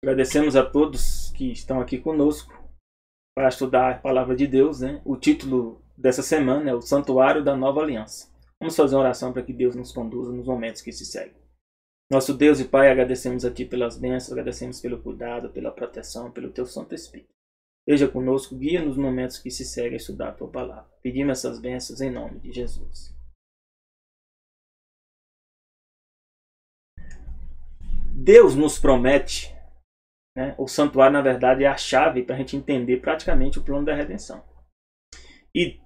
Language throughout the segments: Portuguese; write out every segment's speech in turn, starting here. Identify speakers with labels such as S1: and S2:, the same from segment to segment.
S1: Agradecemos a todos que estão aqui conosco para estudar a palavra de Deus, né? O título dessa semana é o Santuário da Nova Aliança. Vamos fazer uma oração para que Deus nos conduza nos momentos que se seguem. Nosso Deus e Pai, agradecemos a Ti pelas bênçãos, agradecemos pelo cuidado, pela proteção, pelo Teu Santo Espírito. Esteja conosco, guia nos momentos que se seguem a estudar a Tua palavra. Pedimos essas bênçãos em nome de Jesus. Deus nos promete, né? O santuário, na verdade, é a chave para a gente entender praticamente o plano da redenção. E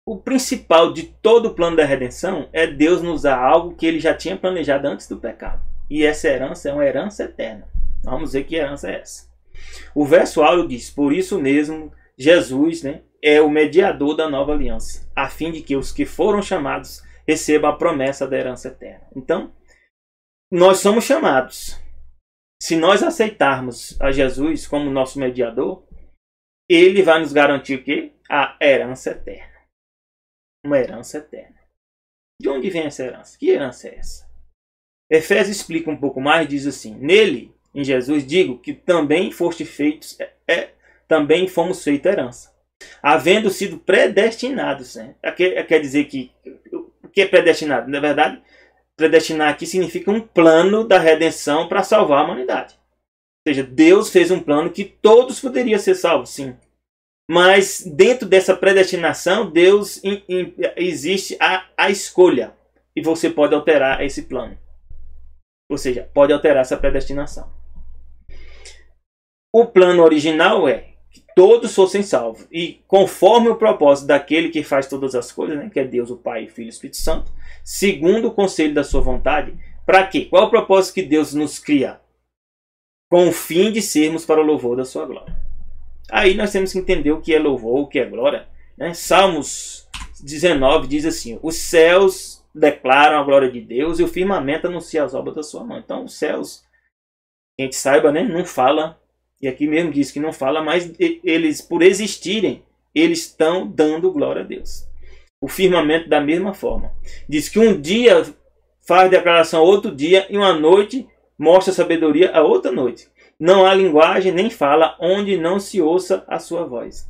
S1: o principal de todo o plano da redenção é Deus nos dar algo que Ele já tinha planejado antes do pecado. E essa herança é uma herança eterna. Vamos ver que herança é essa. O verso áureo diz: por isso mesmo, Jesus, né, é o mediador da nova aliança, a fim de que os que foram chamados recebam a promessa da herança eterna. Então, nós somos chamados. Se nós aceitarmos a Jesus como nosso mediador, Ele vai nos garantir o quê? A herança eterna. Uma herança eterna. De onde vem essa herança? Que herança é essa? Efésios explica um pouco mais e diz assim: nele, em Jesus, digo que também foste feitos, também fomos feitos herança, havendo sido predestinados. Né? Quer dizer que o que é predestinado? Na verdade, predestinar aqui significa um plano da redenção para salvar a humanidade. Ou seja, Deus fez um plano que todos poderiam ser salvos, sim. Mas dentro dessa predestinação, Deus existe a escolha. E você pode alterar esse plano. Ou seja, pode alterar essa predestinação. O plano original é que todos fossem salvos. E conforme o propósito daquele que faz todas as coisas, né, que é Deus, o Pai, o Filho e o Espírito Santo, segundo o conselho da sua vontade, para quê? Qual é o propósito que Deus nos cria? Com o fim de sermos para o louvor da sua glória. Aí nós temos que entender o que é louvor, o que é glória. Né? Salmos 19 diz assim: os céus declaram a glória de Deus e o firmamento anuncia as obras da sua mão. Então os céus, que a gente saiba, né, não fala, e aqui mesmo diz que não fala, mas eles, por existirem, eles estão dando glória a Deus. O firmamento da mesma forma. Diz que um dia faz declaração a outro dia e uma noite mostra sabedoria a outra noite. Não há linguagem nem fala onde não se ouça a sua voz.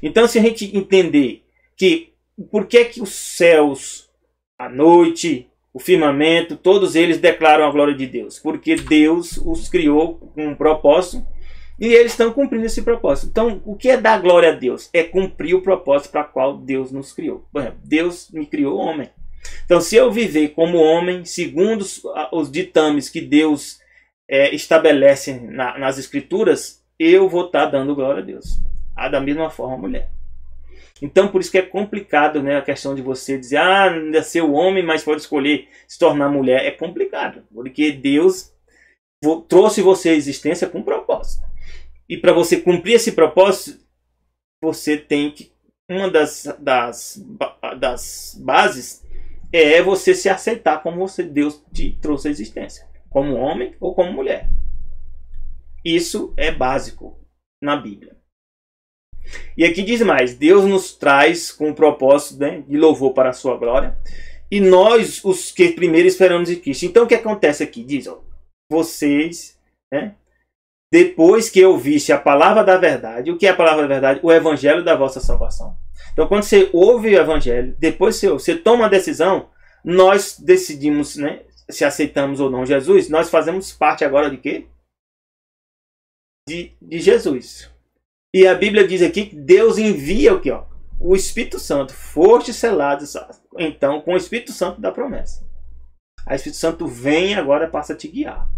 S1: Então, se a gente entender que por que os céus, a noite, o firmamento, todos eles declaram a glória de Deus? Porque Deus os criou com um propósito e eles estão cumprindo esse propósito. Então, o que é dar glória a Deus? É cumprir o propósito para o qual Deus nos criou. Por exemplo, Deus me criou homem. Então, se eu viver como homem, segundo os ditames que Deus estabelece nas Escrituras, eu vou estar dando glória a Deus. Da mesma forma, a mulher. Então, por isso que é complicado, né, a questão de você dizer: ainda ser o homem, mas pode escolher se tornar mulher. É complicado, porque Deus trouxe você à existência com um propósito. E para você cumprir esse propósito, você tem que... Uma das bases é você se aceitar como Deus te trouxe à existência. Como homem ou como mulher. Isso é básico na Bíblia. E aqui diz mais: Deus nos traz com o propósito, né, de louvor para a sua glória. E nós, os que primeiro esperamos em Cristo. Então o que acontece aqui? Diz: vocês, né, depois que ouviste a palavra da verdade. O que é a palavra da verdade? O evangelho da vossa salvação. Então quando você ouve o evangelho, depois você toma a decisão, nós decidimos, né, se aceitamos ou não Jesus. Nós fazemos parte agora de quê? De Jesus. E a Bíblia diz aqui que Deus envia o quê? O Espírito Santo. Foste selados, então, com o Espírito Santo da promessa. O Espírito Santo vem agora e passa a te guiar.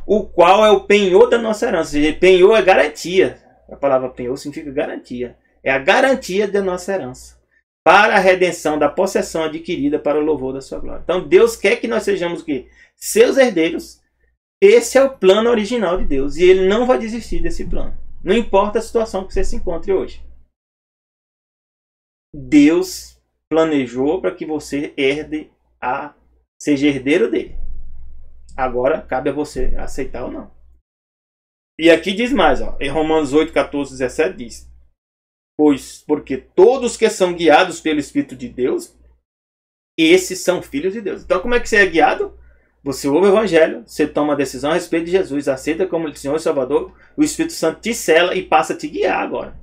S1: O qual é o penhor da nossa herança. Ou seja, penhor é garantia. A palavra penhor significa garantia. É a garantia da nossa herança. Para a redenção da possessão adquirida para o louvor da sua glória. Então Deus quer que nós sejamos o quê? Seus herdeiros. Esse é o plano original de Deus. E Ele não vai desistir desse plano. Não importa a situação que você se encontre hoje. Deus planejou para que você seja herdeiro dele. Agora cabe a você aceitar ou não. E aqui diz mais, em Romanos 8, 14, 17 diz: porque todos que são guiados pelo Espírito de Deus, esses são filhos de Deus. Então como é que você é guiado? Você ouve o Evangelho, você toma a decisão a respeito de Jesus, aceita como Senhor e Salvador, o Espírito Santo te sela e passa a te guiar agora.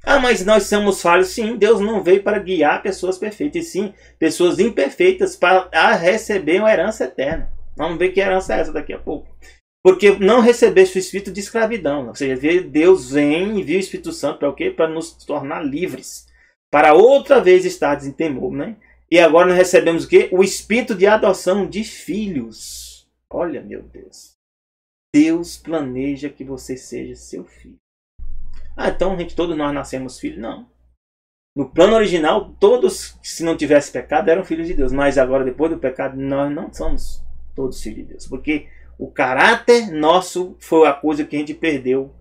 S1: Ah, mas nós somos falhos. Sim, Deus não veio para guiar pessoas perfeitas, e sim pessoas imperfeitas para receber uma herança eterna. Vamos ver que herança é essa daqui a pouco. Porque não recebeste o espírito de escravidão. Ou seja, Deus vem e envia o Espírito Santo para o quê? Para nos tornar livres. Para outra vez estar em temor, né? E agora nós recebemos o quê? O espírito de adoção de filhos. Olha, meu Deus. Deus planeja que você seja seu filho. Ah, então, gente, todos nós nascemos filhos? Não. No plano original, todos, se não tivesse pecado, eram filhos de Deus. Mas agora, depois do pecado, nós não somos todos filhos de Deus. Porque o caráter nosso foi a coisa que a gente perdeu.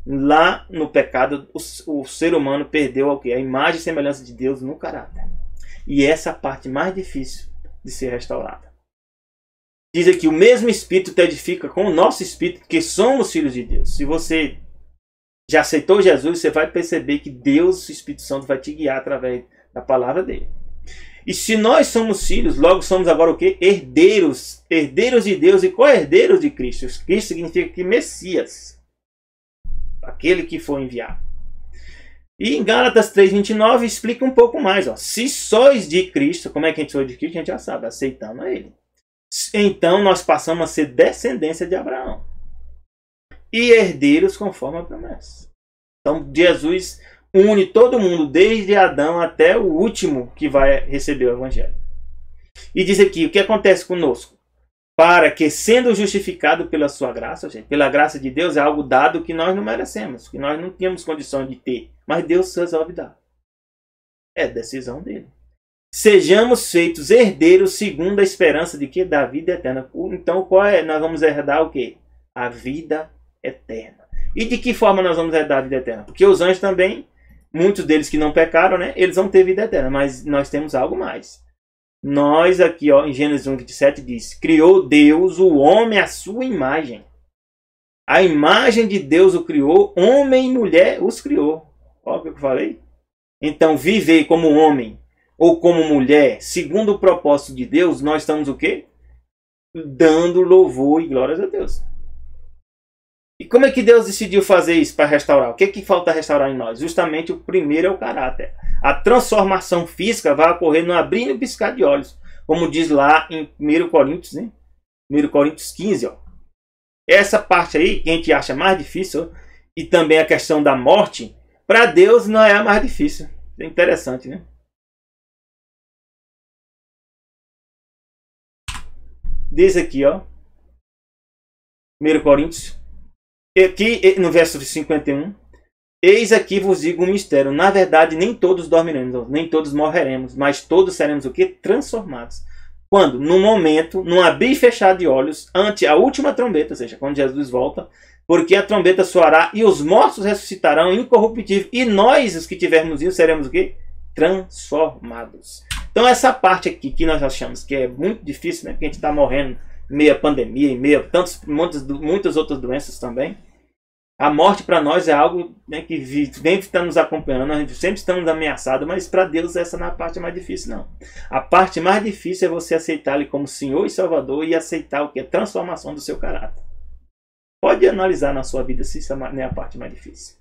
S1: Lá no pecado, o ser humano perdeu o quê? A imagem e semelhança de Deus no caráter. E essa é a parte mais difícil de ser restaurada. Diz aqui, o mesmo Espírito te edifica com o nosso Espírito, que somos filhos de Deus. Se você já aceitou Jesus, você vai perceber que Deus, o Espírito Santo, vai te guiar através da palavra dele. E se nós somos filhos, logo somos agora o quê? Herdeiros. Herdeiros de Deus e co-herdeiros de Cristo. Cristo significa que Messias. Aquele que foi enviado. E em Gálatas 3:29 explica um pouco mais. Ó. Se sois de Cristo, como é que a gente sois de Cristo? A gente já sabe, aceitando a ele. Então nós passamos a ser descendência de Abraão. E herdeiros conforme a promessa. Então Jesus une todo mundo, desde Adão até o último que vai receber o Evangelho. E diz aqui, o que acontece conosco? Para que, sendo justificado pela sua graça, gente, pela graça de Deus, é algo dado que nós não merecemos, que nós não tínhamos condição de ter, mas Deus resolve dar. É decisão dele. Sejamos feitos herdeiros segundo a esperança de que? Da vida eterna. Então, qual é? Nós vamos herdar o quê? A vida eterna. E de que forma nós vamos herdar a vida eterna? Porque os anjos também, muitos deles que não pecaram, né? Eles vão ter vida eterna, mas nós temos algo mais. Nós aqui, ó, em Gênesis 1:27 diz, criou Deus o homem à sua imagem. A imagem de Deus o criou, homem e mulher os criou. Olha o que eu falei. Então, viver como homem ou como mulher, segundo o propósito de Deus, nós estamos o quê? Dando louvor e glórias a Deus. E como é que Deus decidiu fazer isso para restaurar? O que é que falta restaurar em nós? Justamente o primeiro é o caráter. A transformação física vai ocorrer no abrir e no piscar de olhos. Como diz lá em 1 Coríntios, né? 1 Coríntios 15. Ó. Essa parte aí, que a gente acha mais difícil, e também a questão da morte, para Deus não é a mais difícil. É interessante, né? Diz aqui, ó. 1 Coríntios. Aqui no verso 51. Eis aqui vos digo um mistério. Na verdade, nem todos dormiremos, nem todos morreremos, mas todos seremos o quê? Transformados. Quando? No momento, num abrir e fechar de olhos, ante a última trombeta, ou seja, quando Jesus volta, porque a trombeta soará e os mortos ressuscitarão incorruptíveis, e nós, os que tivermos ido, seremos o quê? Transformados. Então essa parte aqui que nós achamos que é muito difícil, né? Porque a gente está morrendo em meio à pandemia, em meio a muitas outras doenças também. A morte para nós é algo, né, que vem está nos acompanhando, nós sempre estamos ameaçados, mas para Deus essa não é a parte mais difícil, não. A parte mais difícil é você aceitar Ele como Senhor e Salvador e aceitar o que é transformação do seu caráter. Pode analisar na sua vida se isso não é a parte mais difícil.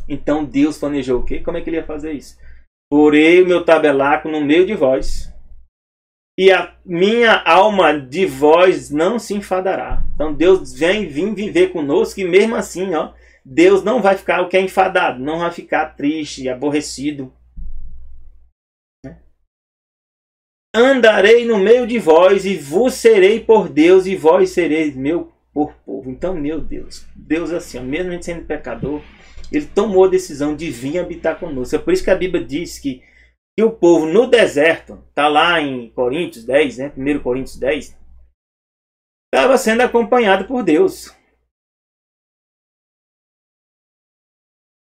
S1: Então Deus planejou o quê? Como é que Ele ia fazer isso? Porei o meu tabernáculo no meio de vós, e a minha alma de vós não se enfadará. Então Deus vem viver conosco, e mesmo assim, ó, Deus não vai ficar o que é enfadado, não vai ficar triste, aborrecido. Andarei no meio de vós, e vos serei por Deus, e vós sereis meu por povo. Então, meu Deus, Deus assim, ó, mesmo a gente sendo pecador, Ele tomou a decisão de vir habitar conosco. É por isso que a Bíblia diz que o povo no deserto, está lá em Coríntios 10, né? 1 Coríntios 10, estava sendo acompanhado por Deus.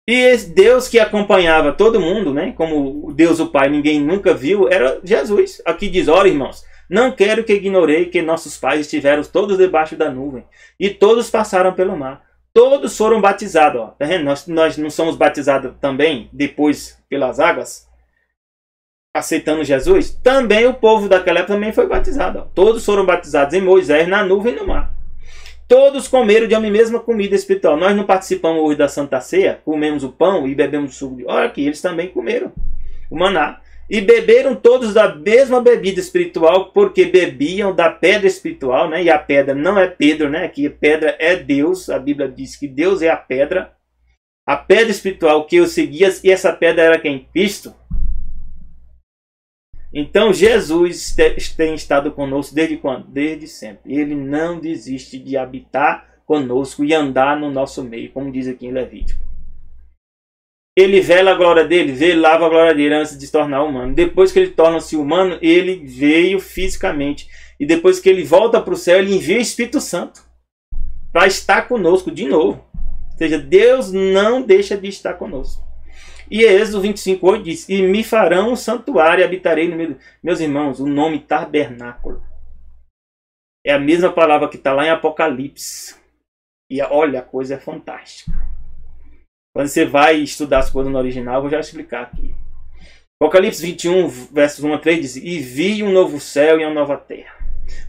S1: E esse Deus que acompanhava todo mundo, né? Como o Deus o Pai ninguém nunca viu, era Jesus. Aqui diz, ora irmãos, não quero que ignorei que nossos pais estiveram todos debaixo da nuvem, e todos passaram pelo mar. Todos foram batizados. Ó. Tá vendo? Nós não somos batizados também depois pelas águas? aceitando Jesus, também o povo daquela época também foi batizado. Ó. Todos foram batizados em Moisés, na nuvem e no mar. Todos comeram de uma mesma comida espiritual. Nós não participamos hoje da Santa Ceia, comemos o pão e bebemos o suco de... Olha aqui, eles também comeram o maná. E beberam todos da mesma bebida espiritual, porque bebiam da pedra espiritual, né? E a pedra não é Pedro, né? Aqui a pedra é Deus. A Bíblia diz que Deus é a pedra. A pedra espiritual que eu seguia, e essa pedra era quem? Cristo. Então Jesus tem estado conosco desde quando? Desde sempre. Ele não desiste de habitar conosco e andar no nosso meio, como diz aqui em Levítico. Ele vela a glória dele, velava a glória dele antes de se tornar humano. Depois que ele torna-se humano, ele veio fisicamente. E depois que ele volta para o céu, ele envia o Espírito Santo para estar conosco de novo. Ou seja, Deus não deixa de estar conosco. E Êxodo 25:8 diz: e me farão um santuário e habitarei no meio. Meus irmãos, o nome tabernáculo é a mesma palavra que está lá em Apocalipse. E olha, a coisa é fantástica. Quando você vai estudar as coisas no original, eu vou já explicar aqui. Apocalipse 21, versos 1 a 3 diz: e vi um novo céu e uma nova terra.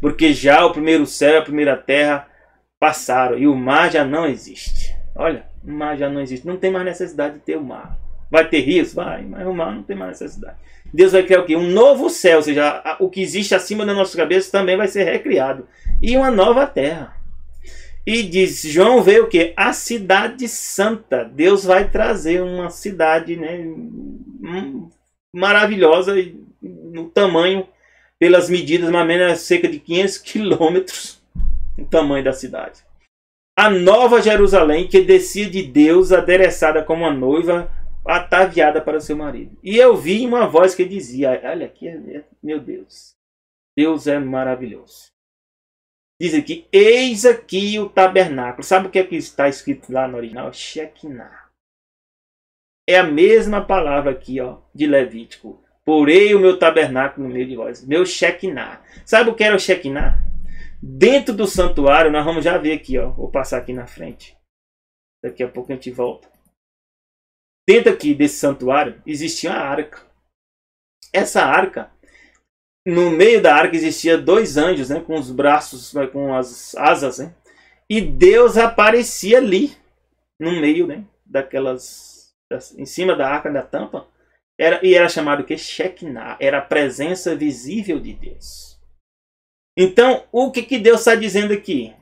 S1: Porque já o primeiro céu e a primeira terra passaram, e o mar já não existe. Olha, o mar já não existe. Não tem mais necessidade de ter o mar. Vai ter rios? Vai, mas o mar não tem mais necessidade. Deus vai criar o quê? Um novo céu, ou seja, o que existe acima da nossa cabeça também vai ser recriado. E uma nova terra. E diz, João vê o quê? A cidade santa. Deus vai trazer uma cidade, né, maravilhosa no tamanho, pelas medidas, mais ou menos cerca de 500 quilômetros o tamanho da cidade. A nova Jerusalém que descia de Deus, adereçada como uma noiva ataviada para seu marido. E eu vi uma voz que dizia, olha aqui, meu Deus, Deus é maravilhoso. Diz aqui, eis aqui o tabernáculo. Sabe o que é que está escrito lá no original? Shekinah. É a mesma palavra aqui, ó, de Levítico. Porei o meu tabernáculo no meio de vós. Meu Shekinah. Sabe o que era o Shekinah? Dentro do santuário, nós vamos já ver aqui, ó. Vou passar aqui na frente. Daqui a pouco a gente volta. Dentro aqui desse santuário existia uma arca. Essa arca, no meio da arca existia dois anjos, né, com os braços, com as asas, né, e Deus aparecia ali, no meio, né, em cima da arca, da tampa, era chamado que Shekinah, era a presença visível de Deus. Então, o que Deus está dizendo aqui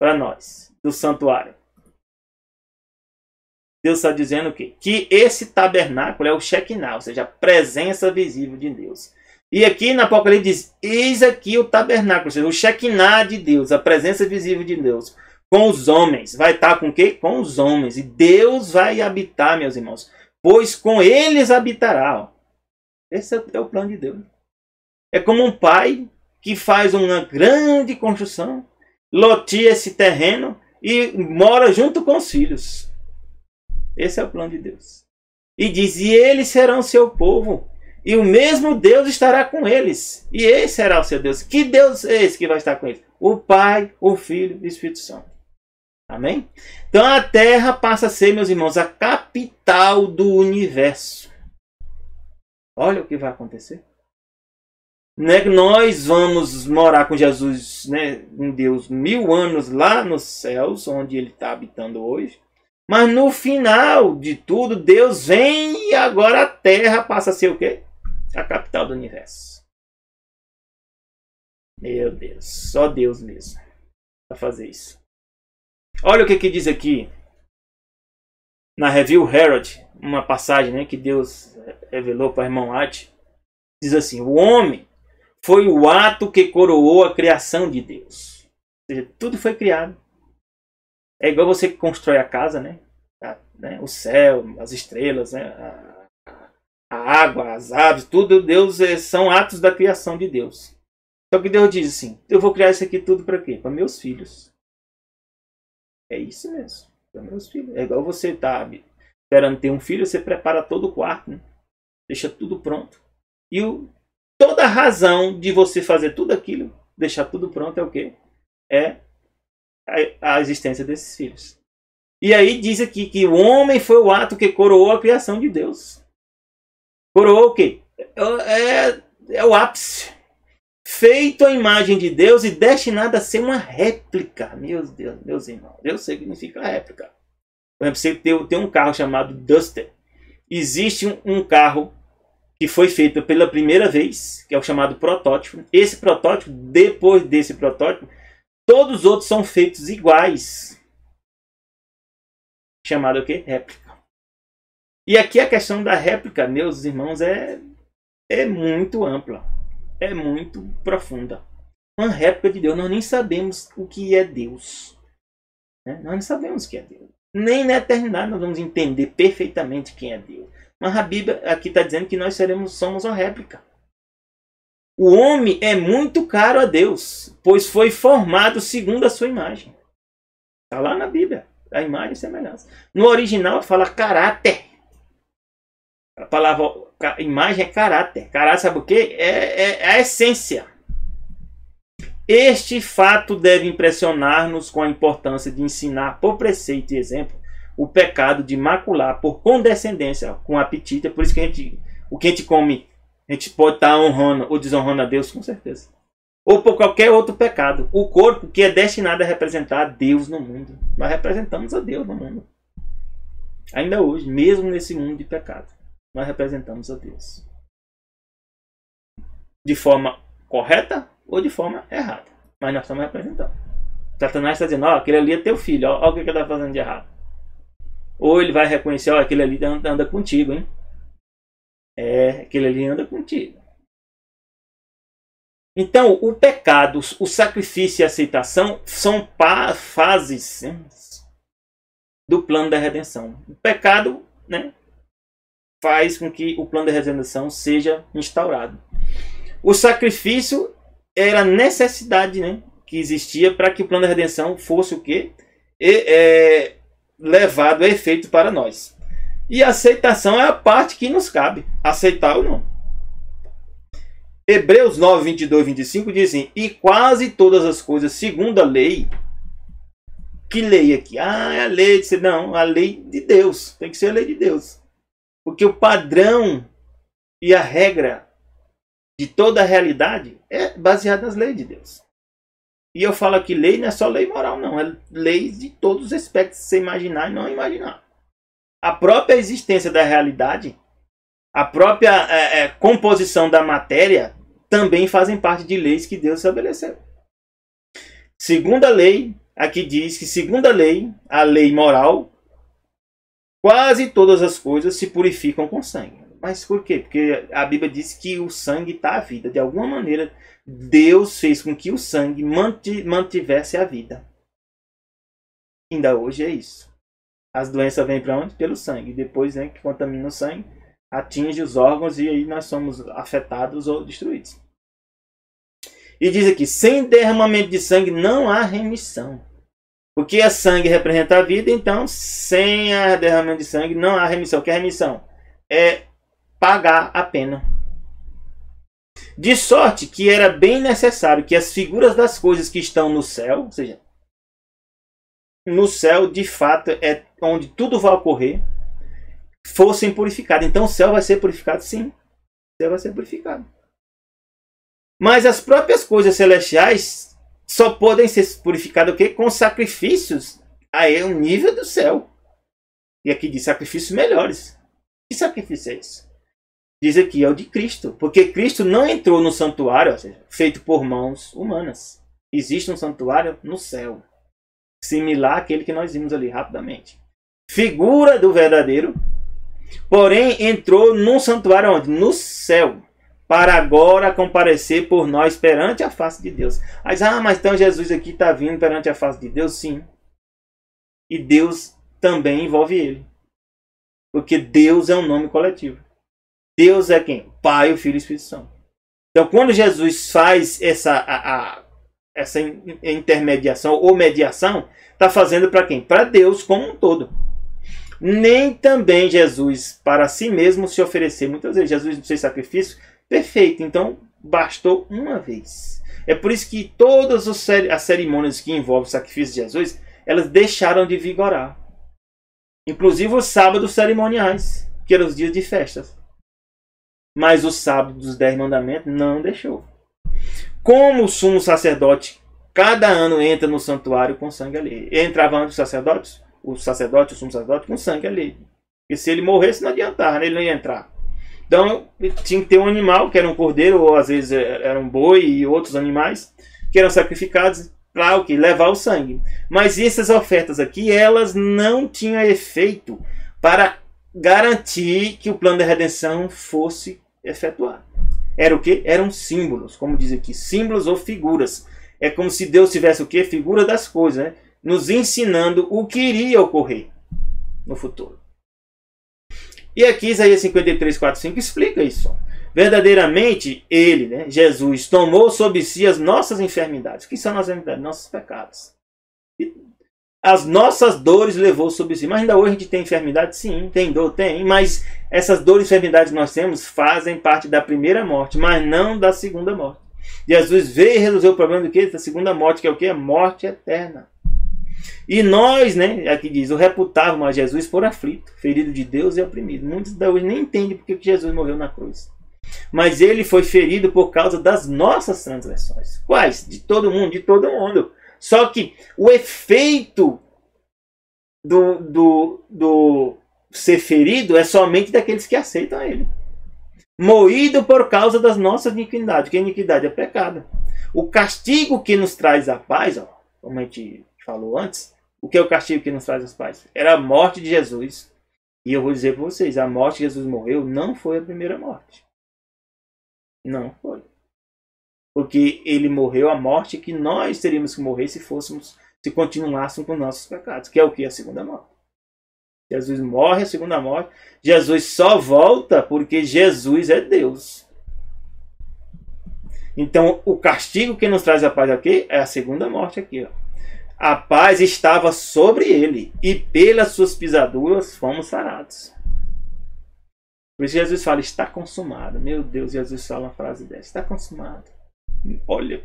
S1: para nós, do santuário? Deus está dizendo o quê? Que esse tabernáculo é o Shekinah, ou seja, a presença visível de Deus. E aqui na Apocalipse diz, eis aqui o tabernáculo, ou seja, o Shekinah de Deus, a presença visível de Deus, com os homens. Vai estar com o quê? Com os homens. E Deus vai habitar, meus irmãos, pois com eles habitará. Esse é o plano de Deus. É como um pai que faz uma grande construção, loteia esse terreno e mora junto com os filhos. Esse é o plano de Deus. E diz, e eles serão seu povo. E o mesmo Deus estará com eles. E esse será o seu Deus. Que Deus é esse que vai estar com eles? O Pai, o Filho e o Espírito Santo. Amém? Então a Terra passa a ser, meus irmãos, a capital do universo. Olha o que vai acontecer. Não é que nós vamos morar com Jesus, né, em Deus, 1000 anos lá nos céus, onde Ele está habitando hoje. Mas no final de tudo, Deus vem e agora a Terra passa a ser o quê? A capital do universo. Meu Deus, só Deus mesmo para fazer isso. Olha o que diz aqui na Review Herald, uma passagem, né, que Deus revelou para o irmão Art. Diz assim, o homem foi o ato que coroou a criação de Deus. Ou seja, tudo foi criado. É igual você que constrói a casa, né? O céu, as estrelas, né? A água, as aves, tudo Deus são atos da criação de Deus. Só que Deus diz assim, eu vou criar isso aqui tudo para quê? Para meus filhos. É isso mesmo, para meus filhos. É igual você tá esperando ter um filho, você prepara todo o quarto, né? Deixa tudo pronto. E toda a razão de você fazer tudo aquilo, deixar tudo pronto é o quê? É a existência desses filhos. E aí diz aqui que o homem foi o ato que coroou a criação de Deus. Coroou o quê? é o ápice. Feito à imagem de Deus e destinado a ser uma réplica. Meu Deus, meus irmãos. Eu sei o que significa réplica. Por exemplo, você tem um carro chamado Duster. Existe um carro que foi feito pela primeira vez, que é o chamado protótipo. Esse protótipo, depois desse protótipo, todos os outros são feitos iguais. Chamado o quê? Réplica. E aqui a questão da réplica, meus irmãos, é muito ampla. É muito profunda. Uma réplica de Deus. Nós nem sabemos o que é Deus. Nós não sabemos o que é Deus. Nem na eternidade nós vamos entender perfeitamente quem é Deus. Mas a Bíblia aqui está dizendo que nós somos uma réplica. O homem é muito caro a Deus, pois foi formado segundo a sua imagem. Está lá na Bíblia. A imagem e semelhança. No original fala caráter. A palavra imagem é caráter. Caráter sabe o quê? É a essência. Este fato deve impressionar-nos com a importância de ensinar por preceito e exemplo o pecado de macular por condescendência com apetite. É por isso que o que a gente come, a gente pode estar honrando ou desonrando a Deus, com certeza. Ou por qualquer outro pecado. O corpo que é destinado a representar a Deus no mundo. Nós representamos a Deus no mundo. Ainda hoje, mesmo nesse mundo de pecado, nós representamos a Deus. De forma correta ou de forma errada. Mas nós estamos representando. Satanás está dizendo, aquele ali é teu filho, olha o que ele está fazendo de errado. Ou ele vai reconhecer, aquele ali anda contigo, hein? Aquele ali anda contigo. Então, o pecado, o sacrifício e a aceitação são fases, né, do plano da redenção. O pecado, né, faz com que o plano da redenção seja instaurado. O sacrifício era a necessidade, né, que existia para que o plano da redenção fosse o quê? Levado a efeito para nós. E a aceitação é a parte que nos cabe, aceitar ou não. Hebreus 9, 22 e 25 dizem, e quase todas as coisas segundo a lei. Que lei aqui? É a lei de... Não, a lei de Deus. Tem que ser a lei de Deus. Porque o padrão e a regra de toda a realidade é baseada nas leis de Deus. E eu falo aqui, lei não é só lei moral, não. É lei de todos os aspectos, você imaginar e não imaginar. A própria existência da realidade, a própria composição da matéria, também fazem parte de leis que Deus estabeleceu. Segundo a lei, aqui diz que segundo a lei moral, quase todas as coisas se purificam com sangue. Mas por quê? Porque a Bíblia diz que o sangue está a vida. De alguma maneira, Deus fez com que o sangue mantivesse a vida. Ainda hoje é isso. As doenças vêm para onde? Pelo sangue. Depois, né, que contamina o sangue, atinge os órgãos e aí nós somos afetados ou destruídos. E diz aqui, sem derramamento de sangue não há remissão. Porque a sangue representa a vida, então sem a derramamento de sangue não há remissão. O que é remissão? É pagar a pena. De sorte que era bem necessário que as figuras das coisas que estão no céu, ou seja, no céu de fato é onde tudo vai ocorrer, fossem purificadas. Então o céu vai ser purificado, sim. O céu vai ser purificado. Mas as próprias coisas celestiais só podem ser purificadas o quê? Com sacrifícios aí o nível do céu. E aqui diz sacrifícios melhores. Que sacrifício é esse? Diz aqui, é o de Cristo. Porque Cristo não entrou no santuário, ou seja, feito por mãos humanas. Existe um santuário no céu. Similar àquele que nós vimos ali rapidamente. Figura do verdadeiro. Porém, entrou num santuário onde? No céu. Para agora comparecer por nós perante a face de Deus. Mas então Jesus aqui está vindo perante a face de Deus? Sim. E Deus também envolve ele. Porque Deus é um nome coletivo. Deus é quem? O Pai, o Filho e o Espírito Santo. Então, quando Jesus faz essa intermediação ou mediação, está fazendo para quem? Para Deus como um todo. Nem também Jesus, para si mesmo, se oferecer. Muitas vezes, Jesus não fez sacrifício. Perfeito, então bastou uma vez. É por isso que todas as cerimônias que envolvem o sacrifício de Jesus, elas deixaram de vigorar. Inclusive os sábados cerimoniais, que eram os dias de festas. mas o sábado dos 10 mandamentos não deixou. Como o sumo sacerdote cada ano entra no santuário com sangue alheio. Entrava antes o sumo sacerdote com sangue alheio. Porque se ele morresse não adiantava, né? Ele não ia entrar. Então tinha que ter um animal, que era um cordeiro, ou às vezes era um boi e outros animais, que eram sacrificados para o quê? Levar o sangue. Mas essas ofertas aqui, elas não tinham efeito para garantir que o plano da redenção fosse efetuado. Era o quê? Eram símbolos, como diz aqui, símbolos ou figuras. É como se Deus tivesse o quê? Figura das coisas, né? Nos ensinando o que iria ocorrer no futuro. E aqui Isaías 53, 4, 5 explica isso. Verdadeiramente, ele, né, Jesus, tomou sobre si as nossas enfermidades. O que são nossas enfermidades? Nossos pecados. E as nossas dores levou sobre si. Mas ainda hoje a gente tem enfermidade? Sim, tem dor? Tem. Mas essas dores e enfermidades que nós temos fazem parte da primeira morte, mas não da segunda morte. Jesus veio e resolveu o problema do quê? Da segunda morte, que é o quê? A morte eterna. E nós, né, aqui diz, o reputávamos a Jesus por aflito, ferido de Deus e oprimido. Muitos da hoje nem entendem porque que Jesus morreu na cruz. Mas ele foi ferido por causa das nossas transgressões. Quais? De todo mundo, de todo mundo. Só que o efeito do ser ferido é somente daqueles que aceitam ele. Moído por causa das nossas iniquidades. Que iniquidade é pecado. O castigo que nos traz a paz, ó, como a gente falou antes, o que é o castigo que nos traz a paz? Era a morte de Jesus. E eu vou dizer para vocês, a morte que Jesus morreu não foi a primeira morte. Não foi. Porque ele morreu a morte que nós teríamos que morrer se continuássemos com nossos pecados. Que é o que? A segunda morte. Jesus morre a segunda morte. Jesus só volta porque Jesus é Deus. Então, o castigo que nos traz a paz aqui é a segunda morte aqui. Ó. A paz estava sobre ele e pelas suas pisaduras fomos sarados. Por isso Jesus fala, está consumado. Meu Deus, Jesus fala uma frase dessa. Está consumado. Olha.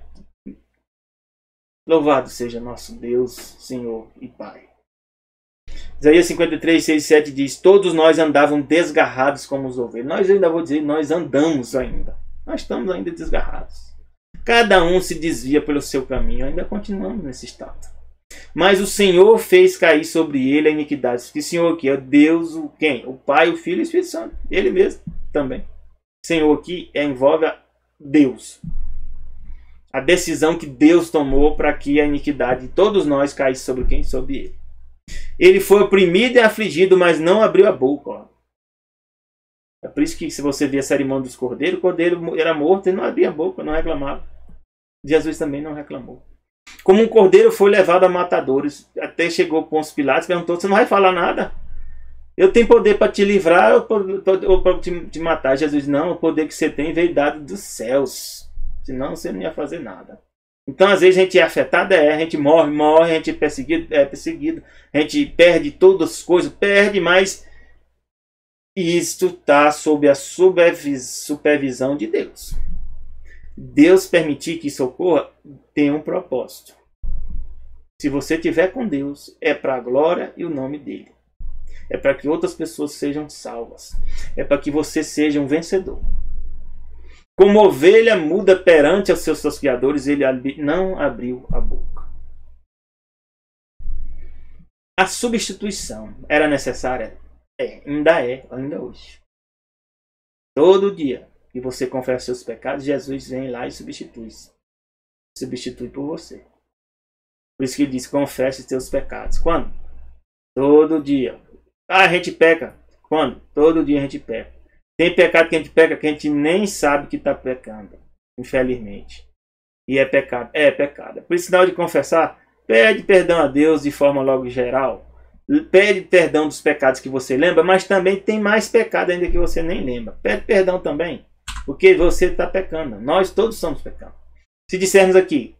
S1: Louvado seja nosso Deus, Senhor e Pai. Isaías 53, 6 e 7 diz, todos nós andávamos desgarrados como os ovelhas. Nós ainda vou dizer, nós andamos ainda. Nós estamos ainda desgarrados. Cada um se desvia pelo seu caminho. Ainda continuamos nesse estado. Mas o Senhor fez cair sobre ele a iniquidade. Que Senhor aqui é Deus, quem? O Pai, o Filho e o Espírito Santo. Ele mesmo também. Senhor aqui envolve a Deus. A decisão que Deus tomou para que a iniquidade de todos nós caísse sobre quem? Sobre ele. Ele foi oprimido e afligido, mas não abriu a boca. Ó. É por isso que se você vê a cerimônia dos cordeiros, o cordeiro era morto e não abria a boca, não reclamava. Jesus também não reclamou. Como um cordeiro foi levado a matadores, até chegou Pôncio Pilatos e perguntou, você não vai falar nada? Eu tenho poder para te livrar ou para te matar? Jesus disse, não, o poder que você tem veio dado dos céus. Senão você não ia fazer nada. Então às vezes a gente é afetado, a gente morre, a gente é perseguido, a gente perde todas as coisas, mas isto está sob a supervisão de Deus. Deus permitir que isso ocorra tem um propósito. Se você estiver com Deus, é para a glória e o nome dele. É para que outras pessoas sejam salvas. É para que você seja um vencedor. Como ovelha muda perante os seus criadores, ele não abriu a boca. A substituição era necessária? Ainda hoje. Todo dia que você confessa seus pecados, Jesus vem lá e substitui por você. Por isso que ele diz, confesse seus pecados. Quando? Todo dia. A gente peca. Quando? Todo dia a gente peca. Tem pecado que a gente peca que a gente nem sabe que está pecando. Infelizmente. E é pecado. É pecado. Por isso, na hora de confessar, pede perdão a Deus de forma logo geral. Pede perdão dos pecados que você lembra, mas também tem mais pecado ainda que você nem lembra. Pede perdão também. Porque você está pecando. Nós todos estamos pecando. Se dissermos aqui,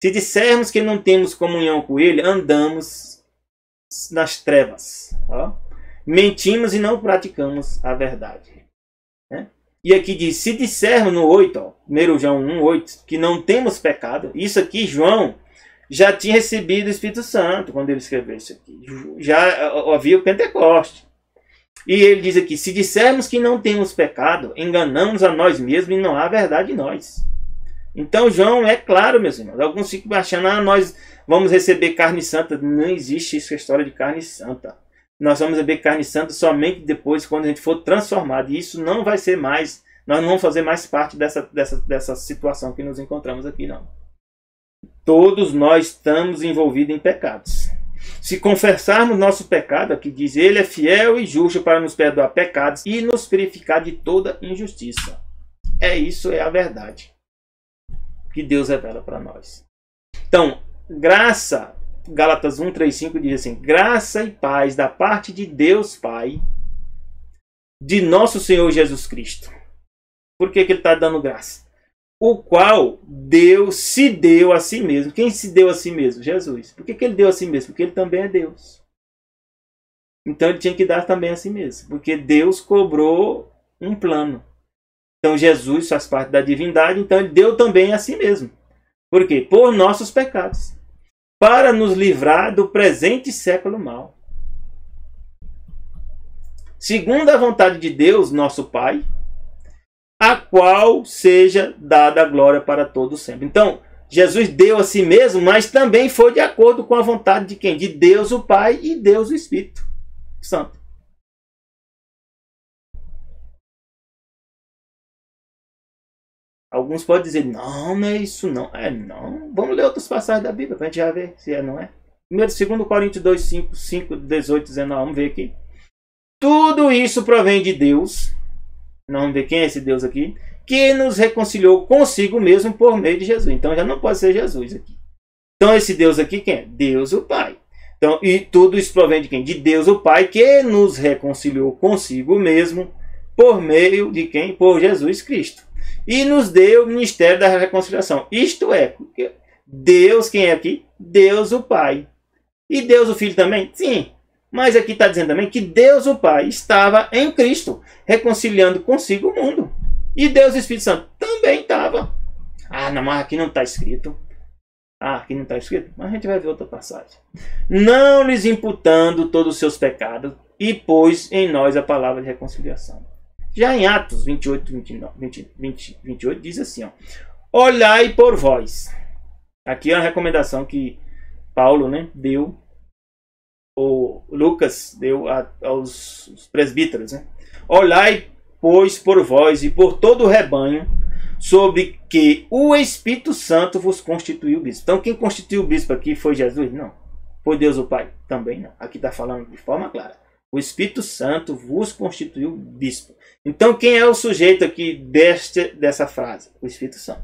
S1: se dissermos que não temos comunhão com ele, andamos nas trevas. Ó. Mentimos e não praticamos a verdade. Né? E aqui diz, se dissermos no 8, ó, 1 João 1,8, que não temos pecado, isso aqui João já tinha recebido o Espírito Santo quando ele escreveu isso aqui. Já havia o Pentecoste. E ele diz aqui, se dissermos que não temos pecado, enganamos a nós mesmos e não há verdade em nós. Então João é claro, meus irmãos. Alguns ficam achando, nós vamos receber carne santa. Não existe isso, a história de carne santa. Nós vamos receber carne santa somente depois, quando a gente for transformado. E isso não vai ser mais, nós não vamos fazer mais parte dessa situação que nos encontramos aqui, não. Todos nós estamos envolvidos em pecados. Se confessarmos nosso pecado, aqui diz, ele é fiel e justo para nos perdoar pecados e nos purificar de toda injustiça. Isso é a verdade que Deus revela para nós. Então, graça, Gálatas 1, 3, 5 diz assim, graça e paz da parte de Deus Pai, de nosso Senhor Jesus Cristo. Por que ele está dando graça? O qual Deus se deu a si mesmo. Quem se deu a si mesmo? Jesus. Por que ele deu a si mesmo? Porque ele também é Deus. Então ele tinha que dar também a si mesmo. Porque Deus cobrou um plano. Então Jesus faz parte da divindade, então ele deu também a si mesmo. Por quê? Por nossos pecados. Para nos livrar do presente século mau. Segundo a vontade de Deus, nosso Pai, a qual seja dada a glória para todos sempre. Então, Jesus deu a si mesmo, mas também foi de acordo com a vontade de quem? De Deus o Pai e Deus o Espírito Santo. Alguns podem dizer, não é isso não. Não. Vamos ler outras passagens da Bíblia para a gente já ver se não é. 2 Coríntios 2, 5, 18, 19. Vamos ver aqui. Tudo isso provém de Deus. Vamos ver quem é esse Deus aqui. Que nos reconciliou consigo mesmo por meio de Jesus. Então já não pode ser Jesus aqui. Então esse Deus aqui quem é? Deus o Pai. Então, e tudo isso provém de quem? De Deus o Pai, que nos reconciliou consigo mesmo por meio de quem? Por Jesus Cristo. E nos deu o ministério da reconciliação. Isto é, Deus, quem é aqui? Deus o Pai. E Deus o Filho também? Sim. Mas aqui está dizendo também que Deus o Pai estava em Cristo, reconciliando consigo o mundo. E Deus o Espírito Santo também estava. Não, mas aqui não está escrito. Aqui não está escrito? Mas a gente vai ver outra passagem. Não lhes imputando todos os seus pecados, e pôs em nós a palavra de reconciliação. Já em Atos 28, 28 diz assim, olhai por vós. Aqui é uma recomendação que Paulo, deu, ou Lucas deu aos presbíteros. Olhai, pois, por vós e por todo o rebanho, sobre que o Espírito Santo vos constituiu bispo. Então quem constituiu o bispo aqui foi Jesus? Não. Foi Deus o Pai? Também não. Aqui está falando de forma clara. O Espírito Santo vos constituiu bispo. Então quem é o sujeito aqui dessa frase? O Espírito Santo.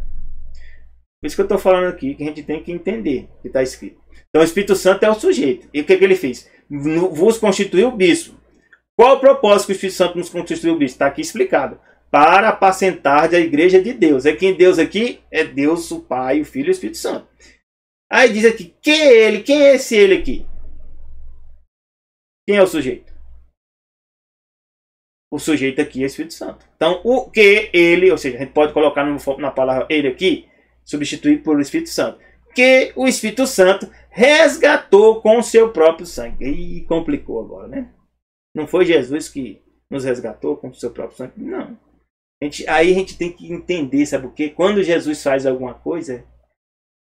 S1: Por isso que eu estou falando aqui, que a gente tem que entender o que está escrito. Então o Espírito Santo é o sujeito. E o que ele fez? Vos constituiu bispo. Qual o propósito que o Espírito Santo nos constituiu bispo? Está aqui explicado. Para apacentar a igreja de Deus. É quem Deus aqui é Deus, o Pai, o Filho e o Espírito Santo. Aí diz aqui, quem é ele? Quem é esse ele aqui? Quem é o sujeito? O sujeito aqui é o Espírito Santo. Então, o que ele, ou seja, a gente pode colocar na palavra ele aqui, substituir por Espírito Santo. Que o Espírito Santo resgatou com o seu próprio sangue. E complicou agora, né? Não foi Jesus que nos resgatou com o seu próprio sangue? Não. Aí a gente tem que entender, sabe o quê? Quando Jesus faz alguma coisa,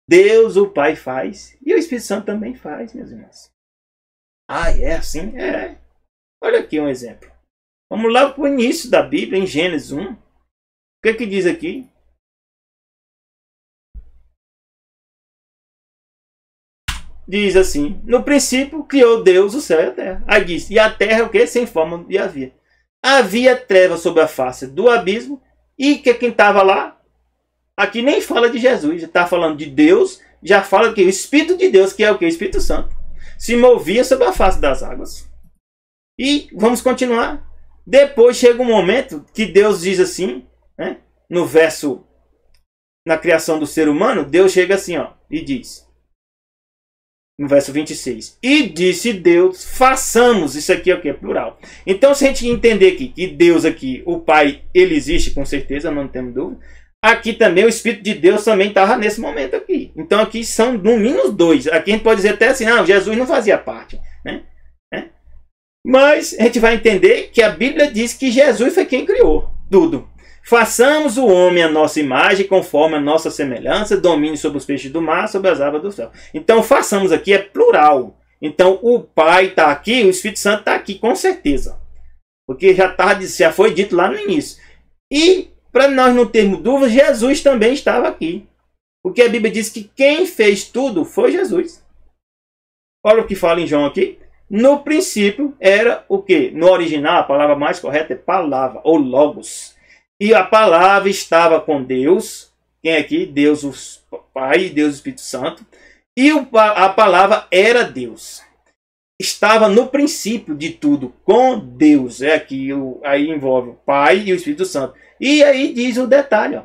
S1: Deus, o Pai, faz. E o Espírito Santo também faz, meus irmãos. É assim? É. Olha aqui um exemplo. Vamos lá para o início da Bíblia, em Gênesis 1. O que diz aqui? Diz assim, no princípio criou Deus o céu e a terra. Aí diz, e a terra é o quê? Sem forma de havia. Havia trevas sobre a face do abismo. E quem estava lá? Aqui nem fala de Jesus. Já está falando de Deus. Já fala que o Espírito de Deus, que é o que? O Espírito Santo. Se movia sobre a face das águas. E vamos continuar. Depois chega um momento que Deus diz assim, no verso, na criação do ser humano, Deus chega assim, e diz, no verso 26, e disse Deus, façamos, isso aqui é o que? É plural. Então se a gente entender aqui, que Deus aqui, o Pai, ele existe com certeza, não temos dúvida, aqui também o Espírito de Deus também estava nesse momento aqui. Então aqui são no mínimo dois. Aqui a gente pode dizer até assim, não, Jesus não fazia parte, Mas a gente vai entender que a Bíblia diz que Jesus foi quem criou tudo. Façamos o homem à nossa imagem, conforme a nossa semelhança, domine sobre os peixes do mar, sobre as aves do céu. Então, façamos aqui é plural. Então, o Pai está aqui, o Espírito Santo está aqui, com certeza. Porque já foi dito lá no início. E, para nós não termos dúvidas, Jesus também estava aqui. Porque a Bíblia diz que quem fez tudo foi Jesus. Olha o que fala em João aqui. No princípio era o quê? No original, a palavra mais correta é palavra, ou logos. E a palavra estava com Deus. Quem é aqui? Deus o Pai, Deus o Espírito Santo. E a palavra era Deus. Estava no princípio de tudo com Deus. É aqui, aí envolve o Pai e o Espírito Santo. E aí diz o detalhe, ó.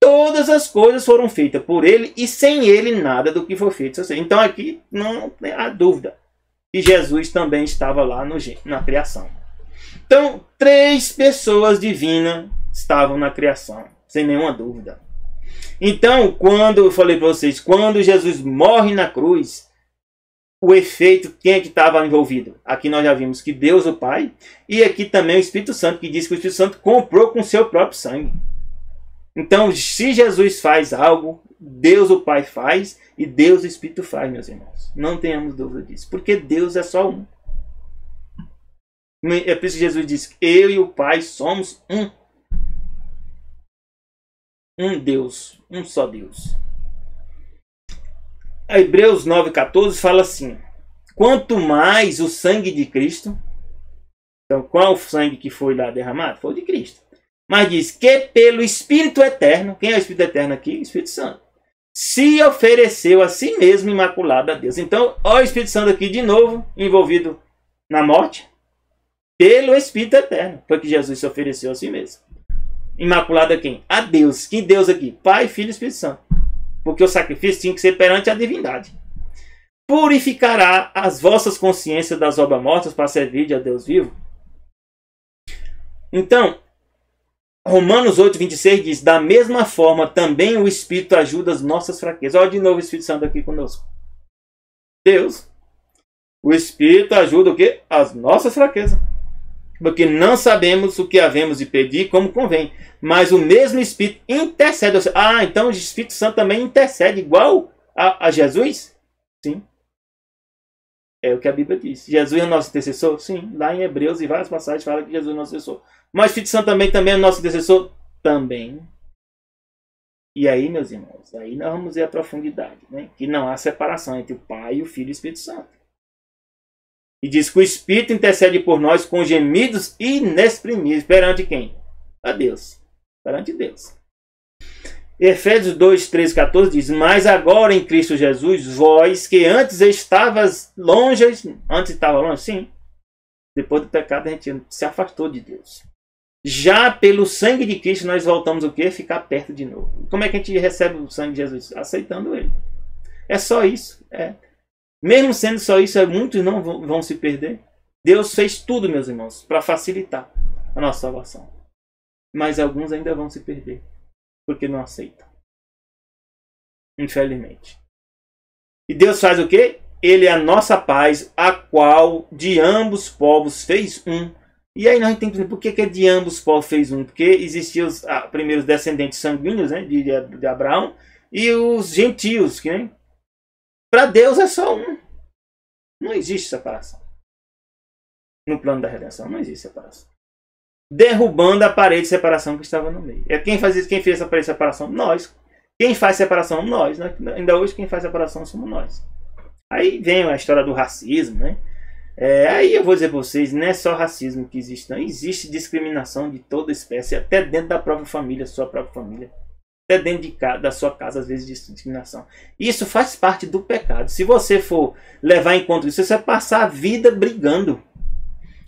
S1: Todas as coisas foram feitas por ele e sem ele nada do que foi feito. Então aqui não tem a dúvida que Jesus também estava lá na criação. Então, 3 pessoas divinas estavam na criação, sem nenhuma dúvida. Então, quando eu falei para vocês, quando Jesus morre na cruz, o efeito, quem é que estava envolvido? Aqui nós já vimos que Deus, o Pai, e aqui também o Espírito Santo, que diz que o Espírito Santo comprou com seu próprio sangue. Então, se Jesus faz algo, Deus, o Pai, faz, e Deus, o Espírito, faz, meus irmãos. Não tenhamos dúvida disso, porque Deus é só um. É por isso que Jesus diz, eu e o Pai somos um. Um Deus, um só Deus. A Hebreus 9,14 fala assim, quanto mais o sangue de Cristo, então qual o sangue que foi lá derramado? Foi o de Cristo. Mas diz que pelo Espírito Eterno, quem é o Espírito Eterno aqui? O Espírito Santo. Se ofereceu a si mesmo imaculado a Deus. Então, olha o Espírito Santo aqui de novo, envolvido na morte, pelo Espírito Eterno. Foi que Jesus se ofereceu a si mesmo. Imaculado a quem? A Deus. Que Deus aqui? Pai, Filho e Espírito Santo. Porque o sacrifício tinha que ser perante a divindade. Purificará as vossas consciências das obras mortas para servir a Deus vivo. Então, Romanos 8,26 diz, da mesma forma também o Espírito ajuda as nossas fraquezas. Olha de novo o Espírito Santo aqui conosco. Deus. O Espírito ajuda o quê? As nossas fraquezas. Porque não sabemos o que havemos de pedir como convém. Mas o mesmo Espírito intercede. Então o Espírito Santo também intercede igual a Jesus? Sim. É o que a Bíblia diz. Jesus é o nosso intercessor? Sim. Lá em Hebreus e várias passagens fala que Jesus é o nosso intercessor. Mas o Espírito Santo também é o nosso intercessor? Também. E aí, meus irmãos, aí nós vamos ver a profundidade. Né? Que não há separação entre o Pai, o Filho e o Espírito Santo. E diz que o Espírito intercede por nós com gemidos inexprimíveis. Perante quem? A Deus. Perante Deus. Efésios 2, 13, 14 diz, mas agora em Cristo Jesus, vós que antes estavas longe, antes estava longe, sim. Depois do pecado a gente se afastou de Deus. Já pelo sangue de Cristo nós voltamos o quê? Ficar perto de novo. Como é que a gente recebe o sangue de Jesus? Aceitando ele. É só isso. Mesmo sendo só isso, muitos não vão se perder. Deus fez tudo, meus irmãos, para facilitar a nossa salvação. Mas alguns ainda vão se perder, porque não aceitam. Infelizmente. E Deus faz o quê? Ele é a nossa paz, a qual de ambos os povos fez um. E aí nós temos que entender por que de ambos os povos fez um. Porque existiam os primeiros descendentes sanguíneos, né, de Abraão, e os gentios, né? Para Deus é só um. Não existe separação. No plano da redenção não existe separação. Derrubando a parede de separação que estava no meio. Quem fez essa parede de separação? Nós. Quem faz separação? Nós. Ainda hoje quem faz separação somos nós. Aí vem a história do racismo, né? Aí eu vou dizer para vocês, não é só racismo que existe, não. Existe discriminação de toda espécie, até dentro da própria família, sua própria família. Até dentro da sua casa, às vezes, de discriminação. Isso faz parte do pecado. Se você for levar em conta isso, você vai passar a vida brigando.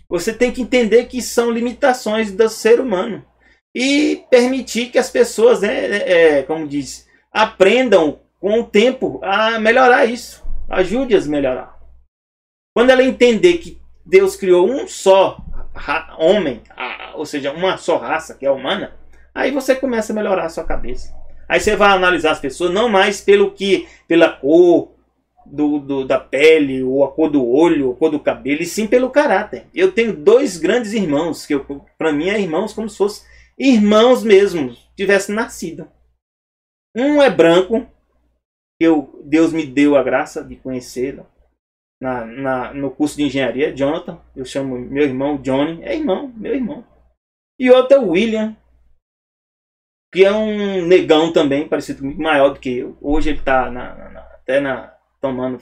S1: Você tem que entender que são limitações do ser humano. E permitir que as pessoas, como diz, aprendam com o tempo a melhorar isso. Ajude-as a melhorar. Quando ela entender que Deus criou um só homem, ou seja, uma só raça, que é a humana, aí você começa a melhorar a sua cabeça. Aí você vai analisar as pessoas não mais pela cor, da pele, ou a cor do olho, ou a cor do cabelo, e sim pelo caráter. Eu tenho dois grandes irmãos, que para mim é irmãos como se fossem irmãos mesmo, tivessem nascido. Um é branco, que Deus me deu a graça de conhecê-lo no curso de engenharia, Jonathan. Eu chamo meu irmão Johnny, é irmão, meu irmão. E outro é o William, que é um negão também, parecido comigo, maior do que eu. Hoje ele está tomando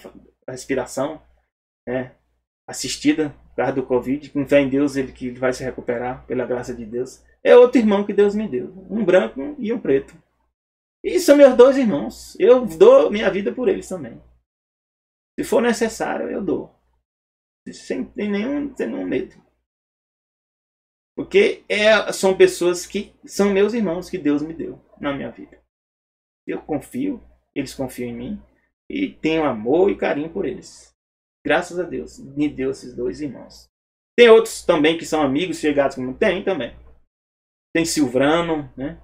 S1: respiração, né, assistida por causa do Covid. Com fé em Deus, que vai se recuperar, pela graça de Deus. É outro irmão que Deus me deu, um branco e um preto. E são meus dois irmãos. Eu dou minha vida por eles também. Se for necessário, eu dou. Sem nenhum medo. Porque são pessoas que são meus irmãos que Deus me deu na minha vida. Eu confio, eles confiam em mim. E tenho amor e carinho por eles. Graças a Deus, me deu esses dois irmãos. Tem outros também que são amigos chegados como tem também. Tem Silvrano, né?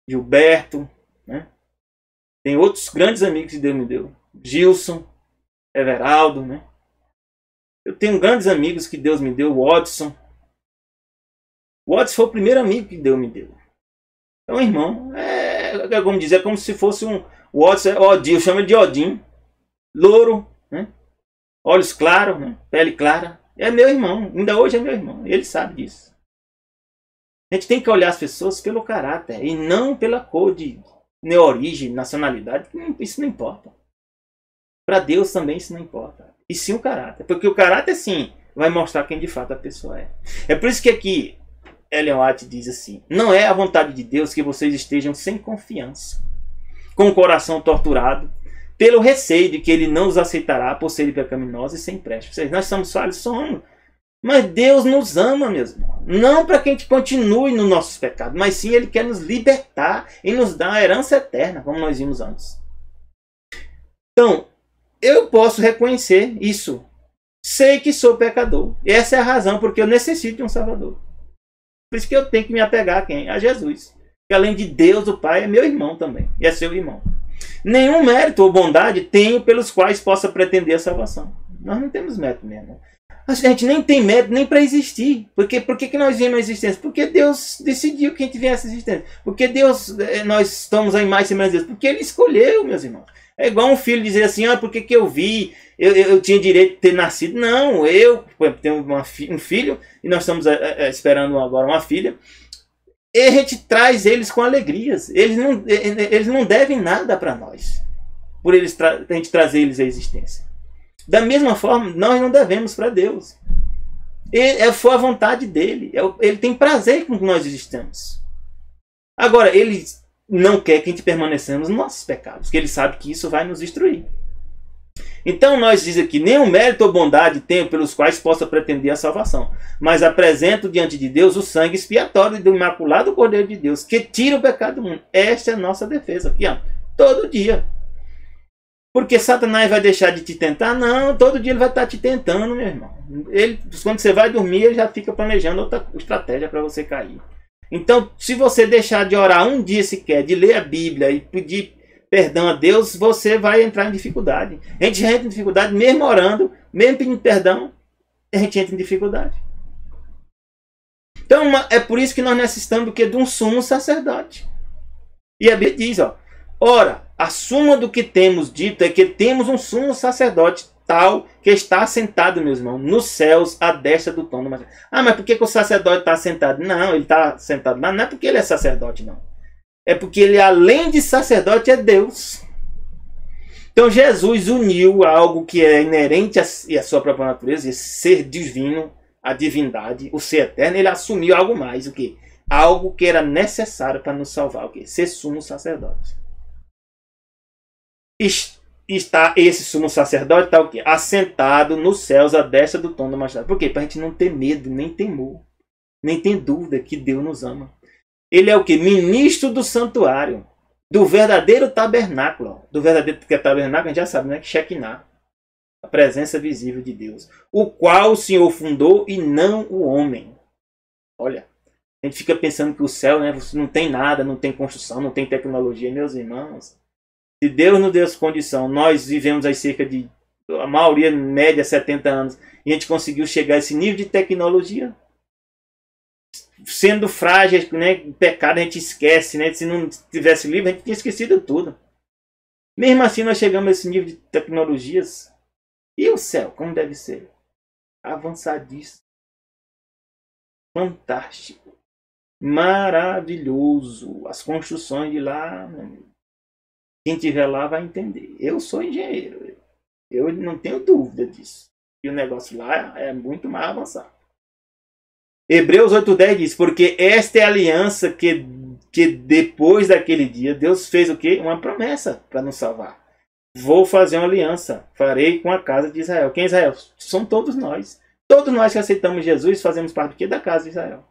S1: Gilberto, né? Tem outros grandes amigos que Deus me deu. Gilson, Everaldo, né? Eu tenho grandes amigos que Deus me deu. Watson. O Watson foi o primeiro amigo que Deus me deu. Então, irmão, como dizer, é como se fosse o Watson, Odin, eu chamo ele de Odin. Louro, né? Olhos claros, né? Pele clara. É meu irmão, ainda hoje é meu irmão. Ele sabe disso. A gente tem que olhar as pessoas pelo caráter e não pela cor de origem, nacionalidade. Isso não importa. Para Deus também isso não importa. E sim o caráter. Porque o caráter, sim, vai mostrar quem de fato a pessoa é. É por isso que aqui Ellen White diz assim: não é a vontade de Deus que vocês estejam sem confiança, com o coração torturado, pelo receio de que ele não os aceitará por serem pecaminosos e sem pressa. Nós somos falhos, somos. Mas Deus nos ama, meus irmãos. Não para que a gente continue nos nossos pecados, mas sim Ele quer nos libertar e nos dar a herança eterna, como nós vimos antes. Então, eu posso reconhecer isso. Sei que sou pecador. Essa é a razão porque eu necessito de um Salvador. Por isso que eu tenho que me apegar a quem? A Jesus. Que além de Deus, o Pai é meu irmão também. E é seu irmão. Nenhum mérito ou bondade tenho pelos quais possa pretender a salvação. Nós não temos mérito mesmo. A gente nem tem mérito nem para existir. Por que nós viemos à existência? Porque Deus decidiu que a gente viesse à existência. Porque nós estamos a imagem e semelhança de Deus. Porque Ele escolheu, meus irmãos. É igual um filho dizer assim: por que eu vi? Eu tinha direito de ter nascido. Não, eu tenho um filho e nós estamos esperando agora uma filha. E a gente traz eles com alegrias. Eles não devem nada para nós, por a gente trazer eles à existência. Da mesma forma, nós não devemos para Deus. Foi a vontade dele. Ele tem prazer com que nós existamos. Agora, ele não quer que a gente permaneçamos nos nossos pecados, porque ele sabe que isso vai nos destruir. Então nós diz aqui: nenhum mérito ou bondade tenho pelos quais possa pretender a salvação, mas apresento diante de Deus o sangue expiatório do imaculado Cordeiro de Deus, que tira o pecado do mundo. Esta é a nossa defesa aqui, todo dia. Porque Satanás vai deixar de te tentar? Não, todo dia ele vai estar te tentando, meu irmão. Quando você vai dormir, ele já fica planejando outra estratégia para você cair. Então, se você deixar de orar um dia sequer, de ler a Bíblia e pedir perdão a Deus, você vai entrar em dificuldade. A gente entra em dificuldade mesmo orando, mesmo pedindo perdão, a gente entra em dificuldade. Então, é por isso que nós necessitamos de um sumo sacerdote. E a Bíblia diz, ora, a suma do que temos dito é que temos um sumo sacerdote tal que está assentado, meus irmãos, nos céus, à destra do trono. Mas por que o sacerdote está assentado? Não, ele está assentado. Não é porque ele é sacerdote, não. É porque ele, além de sacerdote, é Deus. Então Jesus uniu algo que é inerente à sua própria natureza, esse ser divino, a divindade, o ser eterno. Ele assumiu algo mais, o quê? Algo que era necessário para nos salvar, o quê? Ser sumo sacerdote. Está esse sumo sacerdote, está o quê? Assentado nos céus, à destra do trono da majestade. Por quê? Para a gente não ter medo, nem temor, nem ter dúvida que Deus nos ama. Ele é o quê? Ministro do santuário, do verdadeiro tabernáculo. Do verdadeiro tabernáculo, a gente já sabe, né? Shekinah, a presença visível de Deus, o qual o Senhor fundou e não o homem. Olha, a gente fica pensando que o céu, né, não tem nada, não tem construção, não tem tecnologia. Meus irmãos, Se Deus nos deu essa condição, nós vivemos aí cerca de, a maioria média, 70 anos, e a gente conseguiu chegar a esse nível de tecnologia. Sendo frágil, né, pecado a gente esquece, né? Se não tivesse livro, a gente tinha esquecido tudo. Mesmo assim, nós chegamos a esse nível de tecnologias. E o céu, como deve ser? Avançadíssimo. Fantástico. Maravilhoso. As construções de lá, quem estiver lá vai entender. Eu sou engenheiro. Eu não tenho dúvida disso. E o negócio lá é muito mais avançado. Hebreus 8:10 diz, porque esta é a aliança que depois daquele dia, Deus fez o quê? Uma promessa para nos salvar. Vou fazer uma aliança, farei com a casa de Israel. Quem é Israel? São todos nós. Todos nós que aceitamos Jesus fazemos parte do quê? Da casa de Israel.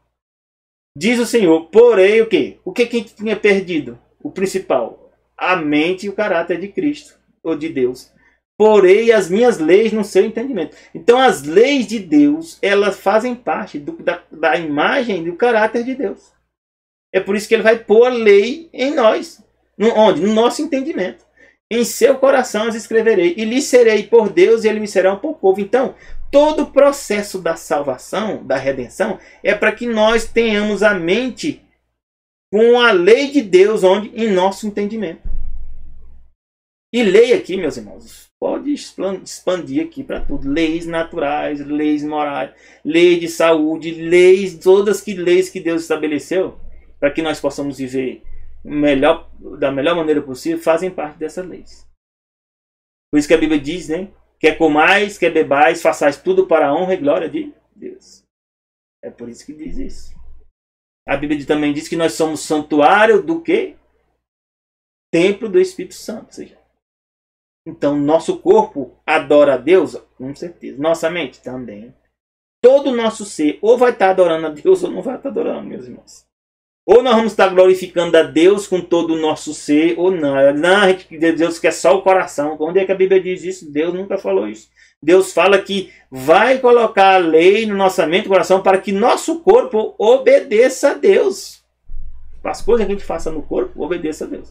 S1: Diz o Senhor, porém o quê? O que a gente tinha perdido? O principal, a mente e o caráter de Cristo, ou de Deus. Porém as minhas leis no seu entendimento. Então as leis de Deus, elas fazem parte da imagem e do caráter de Deus. É por isso que ele vai pôr a lei em nós. Onde? No nosso entendimento. Em seu coração as escreverei. E lhe serei por Deus e ele me será por povo. Então, todo o processo da salvação, da redenção, é para que nós tenhamos a mente com a lei de Deus onde? Em nosso entendimento. E lei aqui, meus irmãos, pode expandir aqui para tudo. Leis naturais, leis morais, lei de saúde, leis, todas que leis que Deus estabeleceu para que nós possamos viver da melhor maneira possível, fazem parte dessas leis. Por isso que a Bíblia diz, né? Quer comais, quer bebais, façais tudo para a honra e glória de Deus. É por isso que diz isso. A Bíblia também diz que nós somos santuário do quê? Templo do Espírito Santo. Ou seja, então, nosso corpo adora a Deus? Com certeza. Nossa mente? Também. Todo o nosso ser ou vai estar adorando a Deus ou não vai estar adorando, meus irmãos. Ou nós vamos estar glorificando a Deus com todo o nosso ser, ou não. Não, Deus quer só o coração. Onde é que a Bíblia diz isso? Deus nunca falou isso. Deus fala que vai colocar a lei na nossa mente e coração para que nosso corpo obedeça a Deus. As coisas que a gente faça no corpo, obedeça a Deus.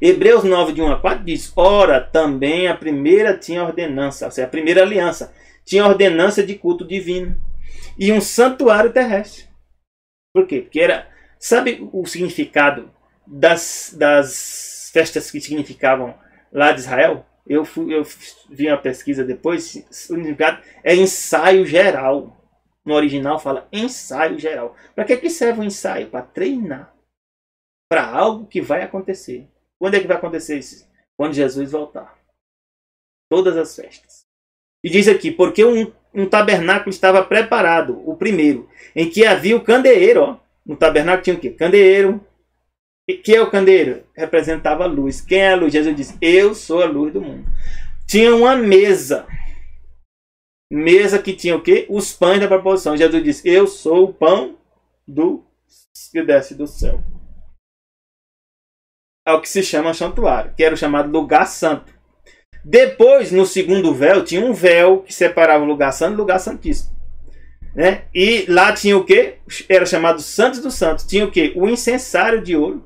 S1: Hebreus 9, de 1 a 4 diz, ora, também a primeira tinha ordenança, ou seja, a primeira aliança, tinha ordenança de culto divino e um santuário terrestre. Por quê? Porque era, sabe o significado das festas que significavam lá de Israel? Eu vi uma pesquisa depois, o significado é ensaio geral. No original fala ensaio geral. Para que serve o ensaio? Para treinar. Para algo que vai acontecer. Quando é que vai acontecer isso? Quando Jesus voltar. Todas as festas. E diz aqui, porque um tabernáculo estava preparado, o primeiro, em que havia o candeeiro. Ó. No tabernáculo tinha o quê? Candeeiro. E que é o candeeiro? Representava a luz. Quem é a luz? Jesus disse, eu sou a luz do mundo. Tinha uma mesa. Mesa que tinha o quê? Os pães da proposição. Jesus disse, eu sou o pão que desce do céu. Ao que se chama santuário, que era o chamado lugar santo. Depois, no segundo véu, tinha um véu que separava o lugar santo do lugar santíssimo. Né? E lá tinha o quê? Era chamado Santos dos Santos. Tinha o quê? O incensário de ouro.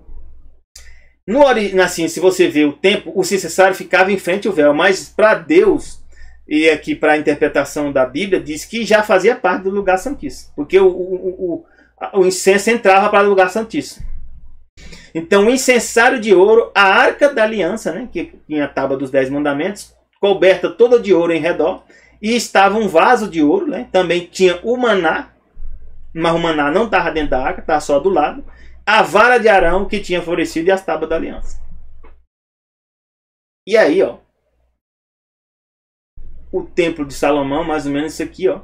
S1: Assim, se você vê o tempo, o incensário ficava em frente ao véu. Mas para Deus, e aqui para a interpretação da Bíblia, diz que já fazia parte do lugar santíssimo. Porque o incenso entrava para o lugar santíssimo. Então, o incensário de ouro, a arca da aliança, né, que tinha a tábua dos 10 mandamentos, coberta toda de ouro em redor, e estava um vaso de ouro, né, também tinha o maná, mas o maná não estava dentro da arca, estava só do lado, a vara de Arão que tinha florescido e as tábuas da aliança. E aí, ó, o templo de Salomão, mais ou menos isso aqui, ó.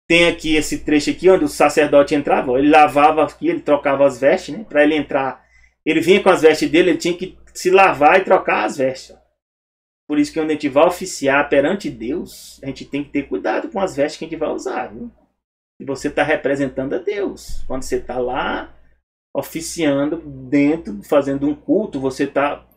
S1: Tem aqui esse trecho aqui onde o sacerdote entrava, ó, ele lavava aqui, ele trocava as vestes, né? Para ele entrar, ele vinha com as vestes dele, ele tinha que se lavar e trocar as vestes. Ó. Por isso que quando a gente vai oficiar perante Deus, a gente tem que ter cuidado com as vestes que a gente vai usar. Viu? E você está representando a Deus. Quando você está lá oficiando dentro, fazendo um culto, você está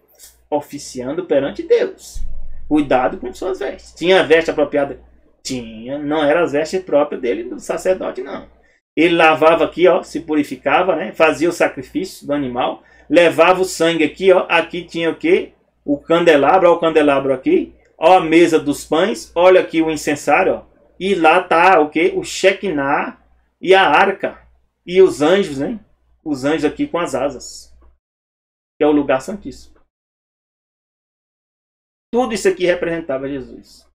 S1: oficiando perante Deus. Cuidado com suas vestes. Tinha a veste apropriada? Tinha, não era as vestes próprias dele, do sacerdote, não. Ele lavava aqui, ó, se purificava, né? Fazia o sacrifício do animal, levava o sangue aqui, ó. Aqui tinha o quê? O candelabro, ó, o candelabro aqui. Ó, a mesa dos pães. Olha aqui o incensário, ó. E lá tá o quê? O Shekinah e a arca. E os anjos, né? Os anjos aqui com as asas. Que é o lugar santíssimo. Tudo isso aqui representava Jesus.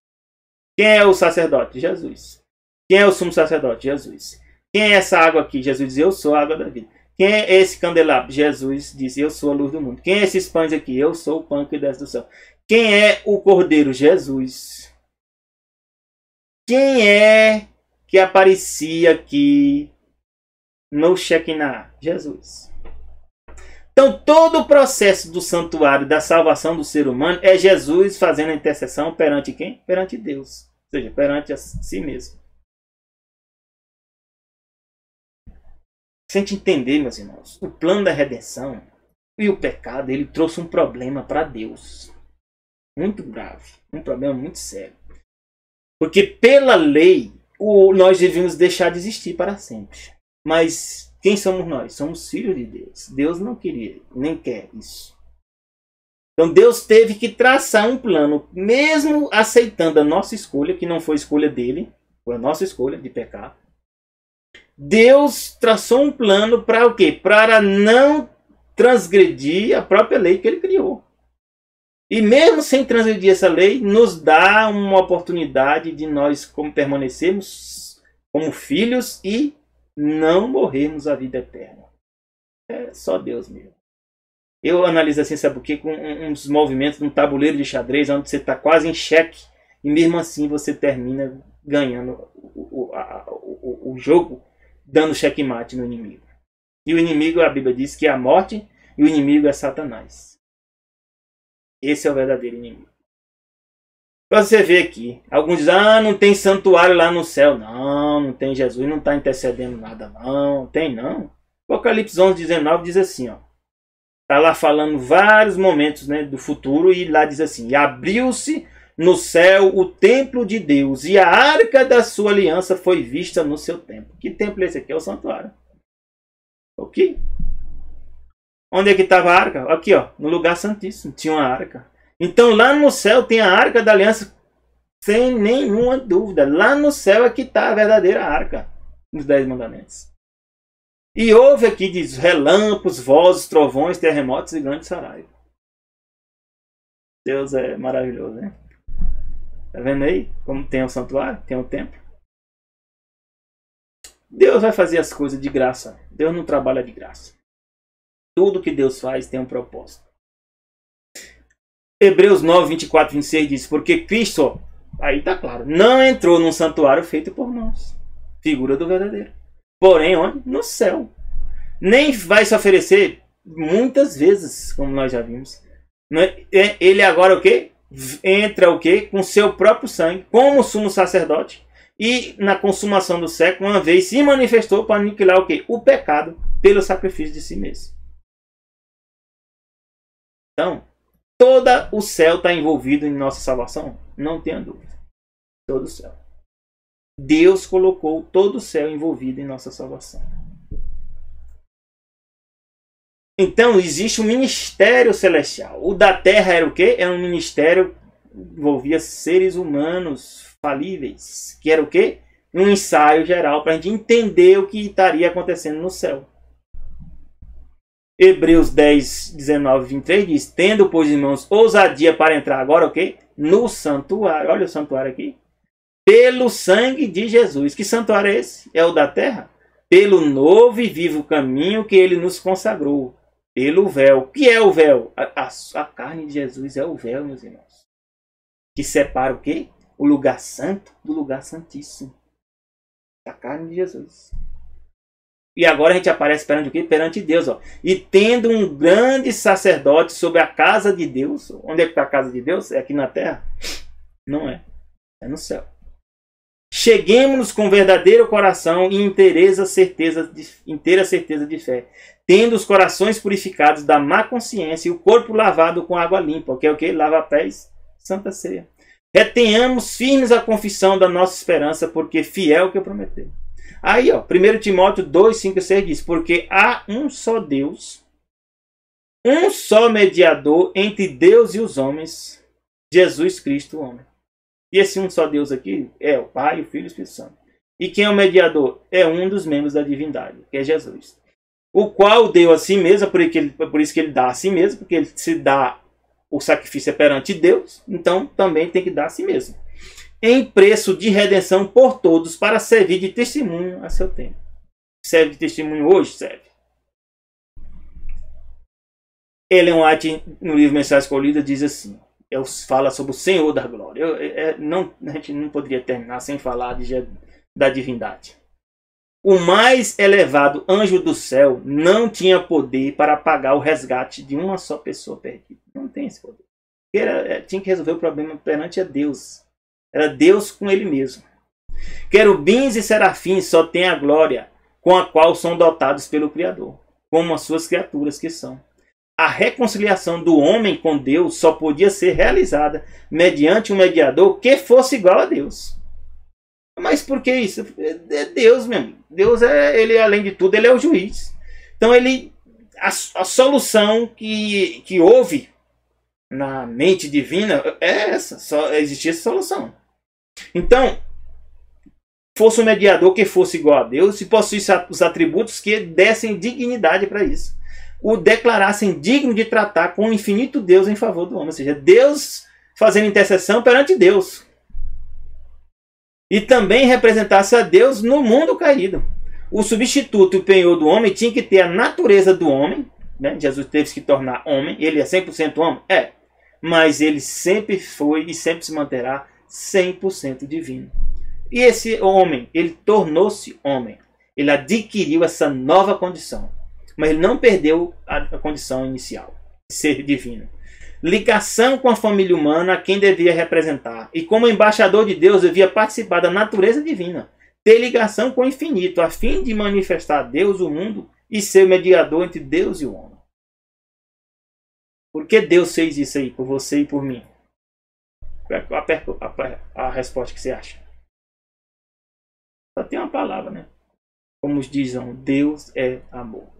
S1: Quem é o sacerdote? Jesus. Quem é o sumo sacerdote? Jesus. Quem é essa água aqui? Jesus diz, eu sou a água da vida. Quem é esse candelabro? Jesus diz, eu sou a luz do mundo. Quem é esses pães aqui? Eu sou o pão que desce do céu. Quem é o cordeiro? Jesus. Quem é que aparecia aqui no Shekinah? Jesus. Então, todo o processo do santuário, da salvação do ser humano, é Jesus fazendo a intercessão perante quem? Perante Deus. Ou seja, perante a si mesmo. Se a gente entender, meus irmãos, o plano da redenção e o pecado, ele trouxe um problema para Deus. Muito grave. Um problema muito sério. Porque pela lei, nós devíamos deixar de existir para sempre. Mas quem somos nós? Somos filhos de Deus. Deus não queria, nem quer isso. Então Deus teve que traçar um plano, mesmo aceitando a nossa escolha, que não foi escolha dele, foi a nossa escolha de pecar. Deus traçou um plano para o quê? Para não transgredir a própria lei que ele criou. E mesmo sem transgredir essa lei, nos dá uma oportunidade de nós permanecermos como filhos e não morrermos a vida eterna. É só Deus mesmo. Eu analiso assim, sabe o quê? Com uns movimentos de um tabuleiro de xadrez, onde você está quase em xeque, e mesmo assim você termina ganhando o jogo, dando checkmate no inimigo. E o inimigo, a Bíblia diz que é a morte, e o inimigo é Satanás. Esse é o verdadeiro inimigo. Você vê aqui, alguns dizem, não tem santuário lá no céu. Não tem Jesus, não está intercedendo nada não. Tem não. Apocalipse 11:19 diz assim, ó. Está lá falando vários momentos, né, do futuro, e lá diz assim, e abriu-se no céu o templo de Deus, e a arca da sua aliança foi vista no seu templo. Que templo é esse aqui? É o santuário. Ok? Onde é que estava a arca? Aqui, ó, no lugar santíssimo, tinha uma arca. Então lá no céu tem a arca da aliança, sem nenhuma dúvida. Lá no céu é que está a verdadeira arca dos 10 mandamentos. E houve aqui, diz, relâmpagos, vozes, trovões, terremotos e grandes saraios. Deus é maravilhoso, né? Tá vendo aí como tem o santuário, tem o templo? Deus vai fazer as coisas de graça. Deus não trabalha de graça. Tudo que Deus faz tem um propósito. Hebreus 9:24-26 diz, porque Cristo, aí está claro, não entrou num santuário feito por mãos. Figura do verdadeiro. Porém, onde? No céu. Nem vai se oferecer muitas vezes, como nós já vimos. Ele agora o quê? Entra o quê? Com seu próprio sangue, como sumo sacerdote. E na consumação do século, uma vez se manifestou para aniquilar o quê? O pecado pelo sacrifício de si mesmo. Então, todo o céu está envolvido em nossa salvação? Não tenha dúvida. Todo o céu. Deus colocou todo o céu envolvido em nossa salvação. Então, existe um ministério celestial. O da terra era o quê? Era um ministério que envolvia seres humanos falíveis. Que era o quê? Um ensaio geral para a gente entender o que estaria acontecendo no céu. Hebreus 10:19-23 diz, tendo, pois, irmãos, ousadia para entrar agora o quê? No santuário. Olha o santuário aqui. Pelo sangue de Jesus. Que santuário é esse? É o da terra? Pelo novo e vivo caminho que ele nos consagrou. Pelo véu. O que é o véu? A carne de Jesus é o véu, meus irmãos. Que separa o quê? O lugar santo do lugar santíssimo. A carne de Jesus. E agora a gente aparece perante o quê? Perante Deus. Ó. E tendo um grande sacerdote sobre a casa de Deus. Onde é que está a casa de Deus? É aqui na terra? Não é. É no céu. Cheguemos-nos com verdadeiro coração e inteira certeza de fé, tendo os corações purificados da má consciência e o corpo lavado com água limpa, que é o que? Lava-pés, Santa Ceia. Retenhamos firmes a confissão da nossa esperança, porque fiel o que prometeu. Aí, ó, 1 Timóteo 2:5-6 diz, porque há um só Deus um só mediador entre Deus e os homens, Jesus Cristo, o homem. E esse um só Deus aqui é o Pai, o Filho e o Espírito Santo. E quem é o mediador? É um dos membros da divindade, que é Jesus. O qual deu a si mesmo, por isso que ele dá a si mesmo, porque ele se dá o sacrifício perante Deus, então também tem que dar a si mesmo. Em preço de redenção por todos, para servir de testemunho a seu tempo. Serve de testemunho hoje? Serve. Ellen White, no livro Mensagem Escolhida, diz assim, fala sobre o Senhor da Glória. A gente não poderia terminar sem falar da divindade. O mais elevado anjo do céu não tinha poder para pagar o resgate de uma só pessoa perdida. Não tem esse poder. Tinha que resolver o problema perante a Deus. Era Deus com ele mesmo. Querubins e serafins só têm a glória com a qual são dotados pelo Criador, como as suas criaturas que são. A reconciliação do homem com Deus só podia ser realizada mediante um mediador que fosse igual a Deus. Mas por que isso? É Deus mesmo. Deus ele além de tudo, ele é o juiz. Então a solução que houve na mente divina é essa. Só existia essa solução. Então, fosse um mediador que fosse igual a Deus e possuísse os atributos que dessem dignidade para isso. O declarassem digno de tratar com o infinito Deus em favor do homem. Ou seja, Deus fazendo intercessão perante Deus. E também representasse a Deus no mundo caído. O substituto e o penhor do homem tinha que ter a natureza do homem. Né? Jesus teve que se tornar homem. Ele é 100% homem? É. Mas ele sempre foi e sempre se manterá 100% divino. E esse homem, ele tornou-se homem. Ele adquiriu essa nova condição. Mas ele não perdeu a condição inicial, de ser divino. Ligação com a família humana a quem devia representar. E como embaixador de Deus, devia participar da natureza divina. Ter ligação com o infinito, a fim de manifestar a Deus, o mundo, e ser mediador entre Deus e o homem. Por que Deus fez isso aí por você e por mim? A resposta que você acha. Só tem uma palavra, né? Como dizem, Deus é amor.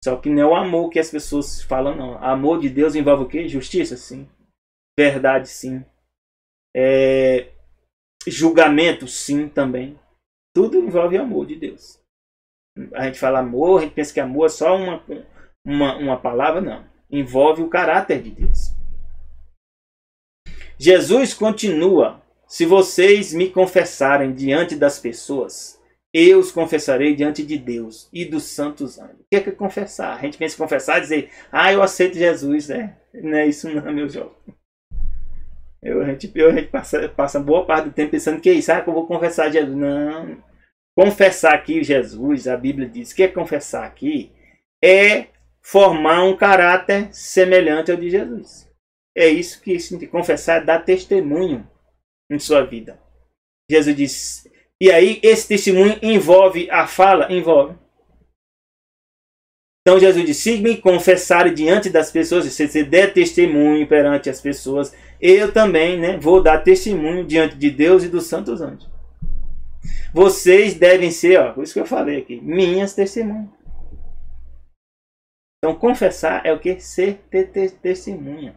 S1: Só que não é o amor que as pessoas falam, não. Amor de Deus envolve o quê? Justiça, sim. Verdade, sim. Julgamento, sim, também. Tudo envolve amor de Deus. A gente fala amor, a gente pensa que amor é só uma palavra, não. Envolve o caráter de Deus. Jesus continua. Se vocês me confessarem diante das pessoas, eu os confessarei diante de Deus e dos santos anjos. O que é confessar? A gente pensa em confessar e dizer, eu aceito Jesus. Não é isso não, meu jovem. A gente passa boa parte do tempo pensando que é isso. Que eu vou confessar Jesus. Não. Confessar aqui Jesus, a Bíblia diz que confessar aqui é formar um caráter semelhante ao de Jesus. É isso que significa confessar, é dar testemunho em sua vida. Jesus diz... E aí, esse testemunho envolve a fala? Envolve. Então, Jesus disse, se me confessarem diante das pessoas, se você der testemunho perante as pessoas, eu também vou dar testemunho diante de Deus e dos santos anjos. Vocês devem ser, por isso que eu falei aqui, minhas testemunhas. Então, confessar é o que? Ser testemunha.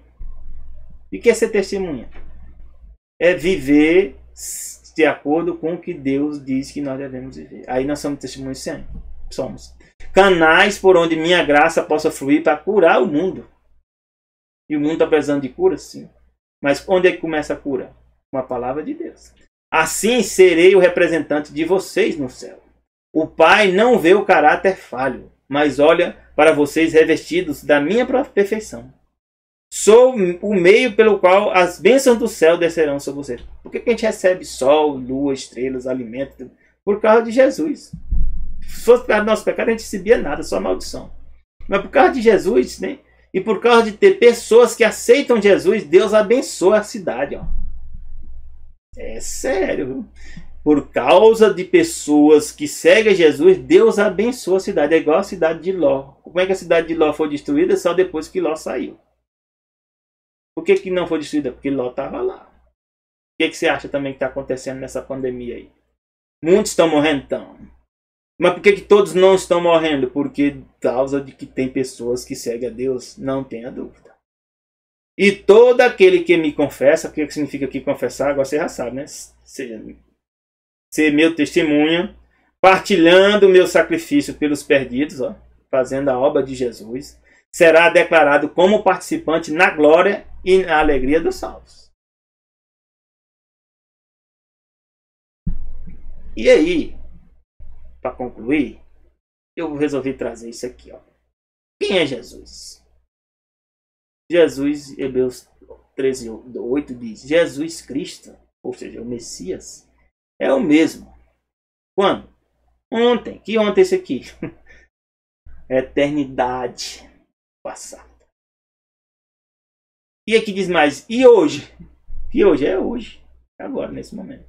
S1: E o que é ser testemunha? É viver de acordo com o que Deus diz que nós devemos viver. Aí nós somos testemunhos sempre. Somos. Canais por onde minha graça possa fluir para curar o mundo. E o mundo está precisando de cura, sim. Mas onde é que começa a cura? Com a palavra de Deus. Assim serei o representante de vocês no céu. O Pai não vê o caráter falho, mas olha para vocês revestidos da minha perfeição. Sou o meio pelo qual as bênçãos do céu descerão sobre você. Por que a gente recebe sol, lua, estrelas, alimento? Por causa de Jesus. Se fosse por causa do nosso pecado, a gente não recebia nada, só maldição. Mas por causa de Jesus, e por causa de ter pessoas que aceitam Jesus, Deus abençoa a cidade. É sério. Por causa de pessoas que seguem Jesus, Deus abençoa a cidade. É igual a cidade de Ló. Como é que a cidade de Ló foi destruída? Só depois que Ló saiu. Por que não foi destruída? Porque Ló estava lá. O que você acha também que está acontecendo nessa pandemia aí? Muitos estão morrendo, então. Mas por que todos não estão morrendo? Porque causa de que tem pessoas que seguem a Deus, não tenha dúvida. E todo aquele que me confessa, o que significa aqui confessar? Agora você já sabe, né? Ser meu testemunha, partilhando o meu sacrifício pelos perdidos, ó, fazendo a obra de Jesus, será declarado como participante na glória e na alegria dos salvos. E aí, para concluir, eu resolvi trazer isso aqui, ó. Quem é Jesus? Jesus, Hebreus 13:8 diz: Jesus Cristo, ou seja, o Messias, é o mesmo. Quando? Ontem. Que ontem é esse aqui? Eternidade passada. E aqui diz mais: e hoje? E hoje é hoje. Agora, nesse momento.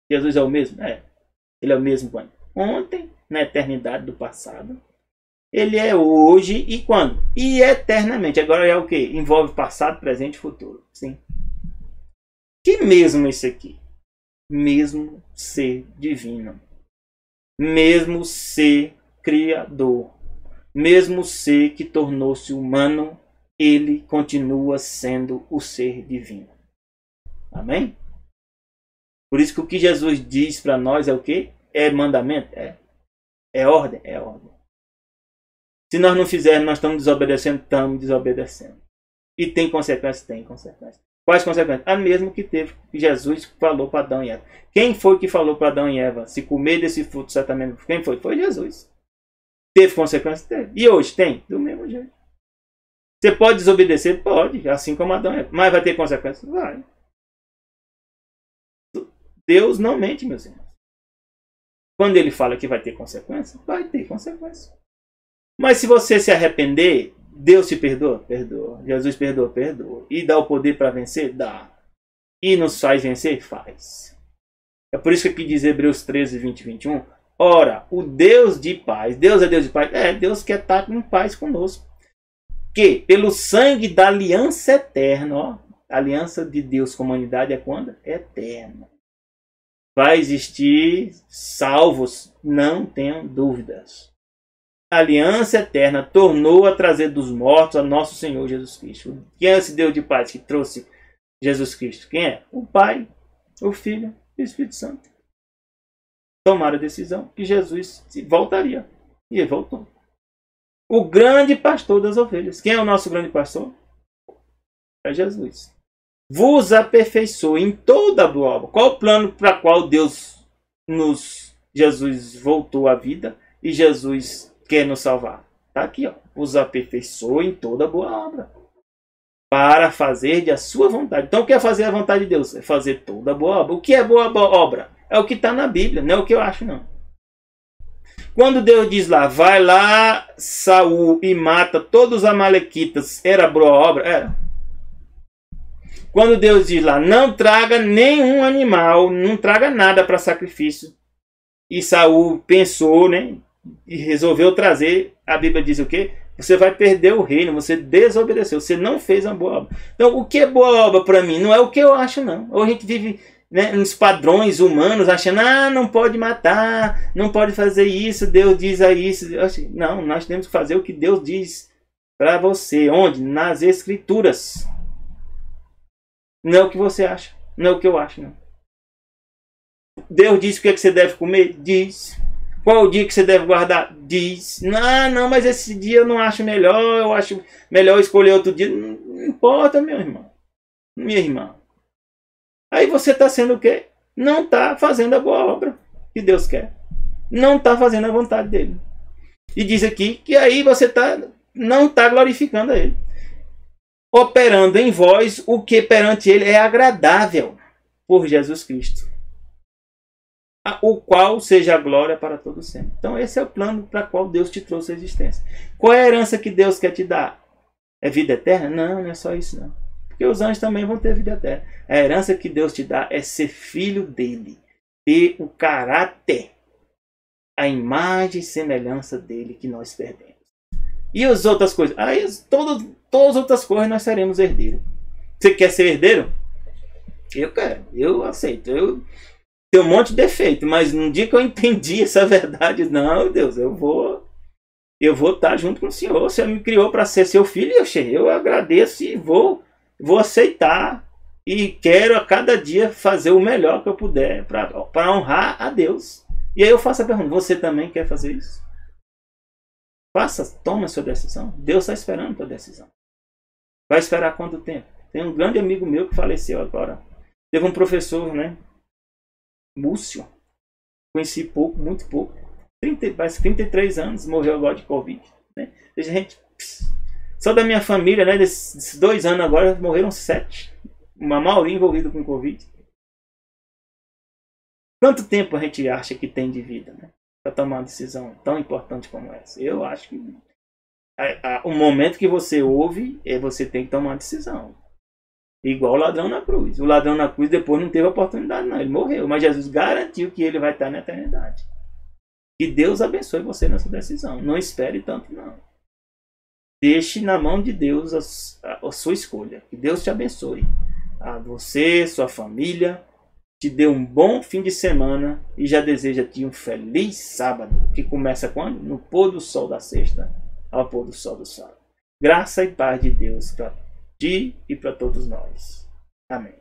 S1: Jesus é o mesmo? É. Ele é o mesmo quando? Ontem, na eternidade do passado. Ele é hoje e quando? E eternamente. Agora é o que? Envolve passado, presente e futuro. Sim. Que mesmo isso aqui? Mesmo ser divino. Mesmo ser criador. Mesmo ser que tornou-se humano, ele continua sendo o ser divino. Amém? Por isso que o que Jesus diz para nós é o quê? É mandamento? É ordem? É ordem. Se nós não fizermos, nós estamos desobedecendo? Estamos desobedecendo. E tem consequências? Tem consequências. Quais consequências? A mesma que teve que Jesus falou para Adão e Eva. Quem foi que falou para Adão e Eva? Se comer desse fruto, certamente. Quem foi? Foi Jesus. Teve consequências? Teve. E hoje tem? Do mesmo jeito. Você pode desobedecer? Pode. Assim como Adão e Eva. Mas vai ter consequências? Vai. Deus não mente, meus irmãos. Quando ele fala que vai ter consequências, vai ter consequências. Mas se você se arrepender, Deus te perdoa? Perdoa. Jesus perdoa? Perdoa. E dá o poder para vencer? Dá. E nos faz vencer? Faz. É por isso que aqui diz Hebreus 13:20-21. Ora, o Deus de paz. Deus é Deus de paz? É, Deus quer estar em paz conosco. Que pelo sangue da aliança eterna, ó, a aliança de Deus com a humanidade é quando? Eterna. Vai existir salvos, não tenham dúvidas. A aliança eterna tornou a trazer dos mortos a nosso Senhor Jesus Cristo. Quem é esse Deus de paz que trouxe Jesus Cristo? Quem é? O Pai, o Filho e o Espírito Santo. Tomaram a decisão que Jesus voltaria. E ele voltou. O grande pastor das ovelhas. Quem é o nosso grande pastor? É Jesus. Vos aperfeiçoe em toda a boa obra. Qual o plano para qual Jesus voltou à vida e Jesus quer nos salvar? Está aqui, ó. Vos aperfeiçoe em toda a boa obra. Para fazer de a sua vontade. Então, o que é fazer a vontade de Deus? É fazer toda a boa obra. O que é boa obra? É o que está na Bíblia, não é o que eu acho, não. Quando Deus diz lá, vai lá, Saul, e mata todos os amalequitas, era boa obra? Era. Quando Deus diz lá, não traga nenhum animal, não traga nada para sacrifício, e Saul pensou, né, e resolveu trazer, a Bíblia diz o quê? Você vai perder o reino, você desobedeceu, você não fez uma boa obra. Então, o que é boa obra para mim? Não é o que eu acho, não. Ou a gente vive, né, nos padrões humanos, achando, não pode matar, não pode fazer isso, Deus diz isso. Não, nós temos que fazer o que Deus diz para você. Onde? Nas Escrituras. Não é o que você acha. Não é o que eu acho, não. Deus diz o que você deve comer? Diz. Qual o dia que você deve guardar? Diz. Não, mas esse dia eu não acho melhor. Eu acho melhor escolher outro dia. Não importa, meu irmão. Minha irmã. Aí você está sendo o quê? Não está fazendo a boa obra que Deus quer. Não está fazendo a vontade dele. E diz aqui que aí você não está glorificando a ele. Operando em vós o que perante ele é agradável por Jesus Cristo, o qual seja a glória para todo sempre. Então esse é o plano para qual Deus te trouxe a existência. Qual é a herança que Deus quer te dar? É vida eterna? Não é só isso, não. Porque os anjos também vão ter vida eterna. A herança que Deus te dá é ser filho dele, ter o caráter, a imagem e semelhança dele que nós perdemos. E as outras coisas? Aí todas as outras coisas nós seremos herdeiros. Você quer ser herdeiro? Eu quero, eu aceito. Tem um monte de defeito, mas no dia que eu entendi essa verdade, não, Deus, eu vou estar junto com o Senhor. O Senhor me criou para ser seu filho, eu agradeço e vou aceitar. E quero a cada dia fazer o melhor que eu puder para honrar a Deus. E aí eu faço a pergunta, você também quer fazer isso? Toma a sua decisão. Deus está esperando a tua decisão. Vai esperar quanto tempo? Tem um grande amigo meu que faleceu agora. Teve um professor, né? Múcio. Conheci pouco, muito pouco. 33 anos, morreu agora de Covid. Né? Gente, só da minha família, né? Desses 2 anos agora, morreram 7. Uma maioria envolvida com Covid. Quanto tempo a gente acha que tem de vida, né? Para tomar uma decisão tão importante como essa? Eu acho que o momento que você ouve, você tem que tomar uma decisão. Igual o ladrão na cruz. O ladrão na cruz depois não teve oportunidade, não. Ele morreu. Mas Jesus garantiu que ele vai estar na eternidade. Que Deus abençoe você nessa decisão. Não espere tanto, não. Deixe na mão de Deus a sua escolha. Que Deus te abençoe. A você, sua família. Te dê um bom fim de semana. E já deseja-te um feliz sábado. Que começa quando? No pôr do sol da sexta ao pôr do sol do sábado. Graça e paz de Deus para ti e para todos nós. Amém.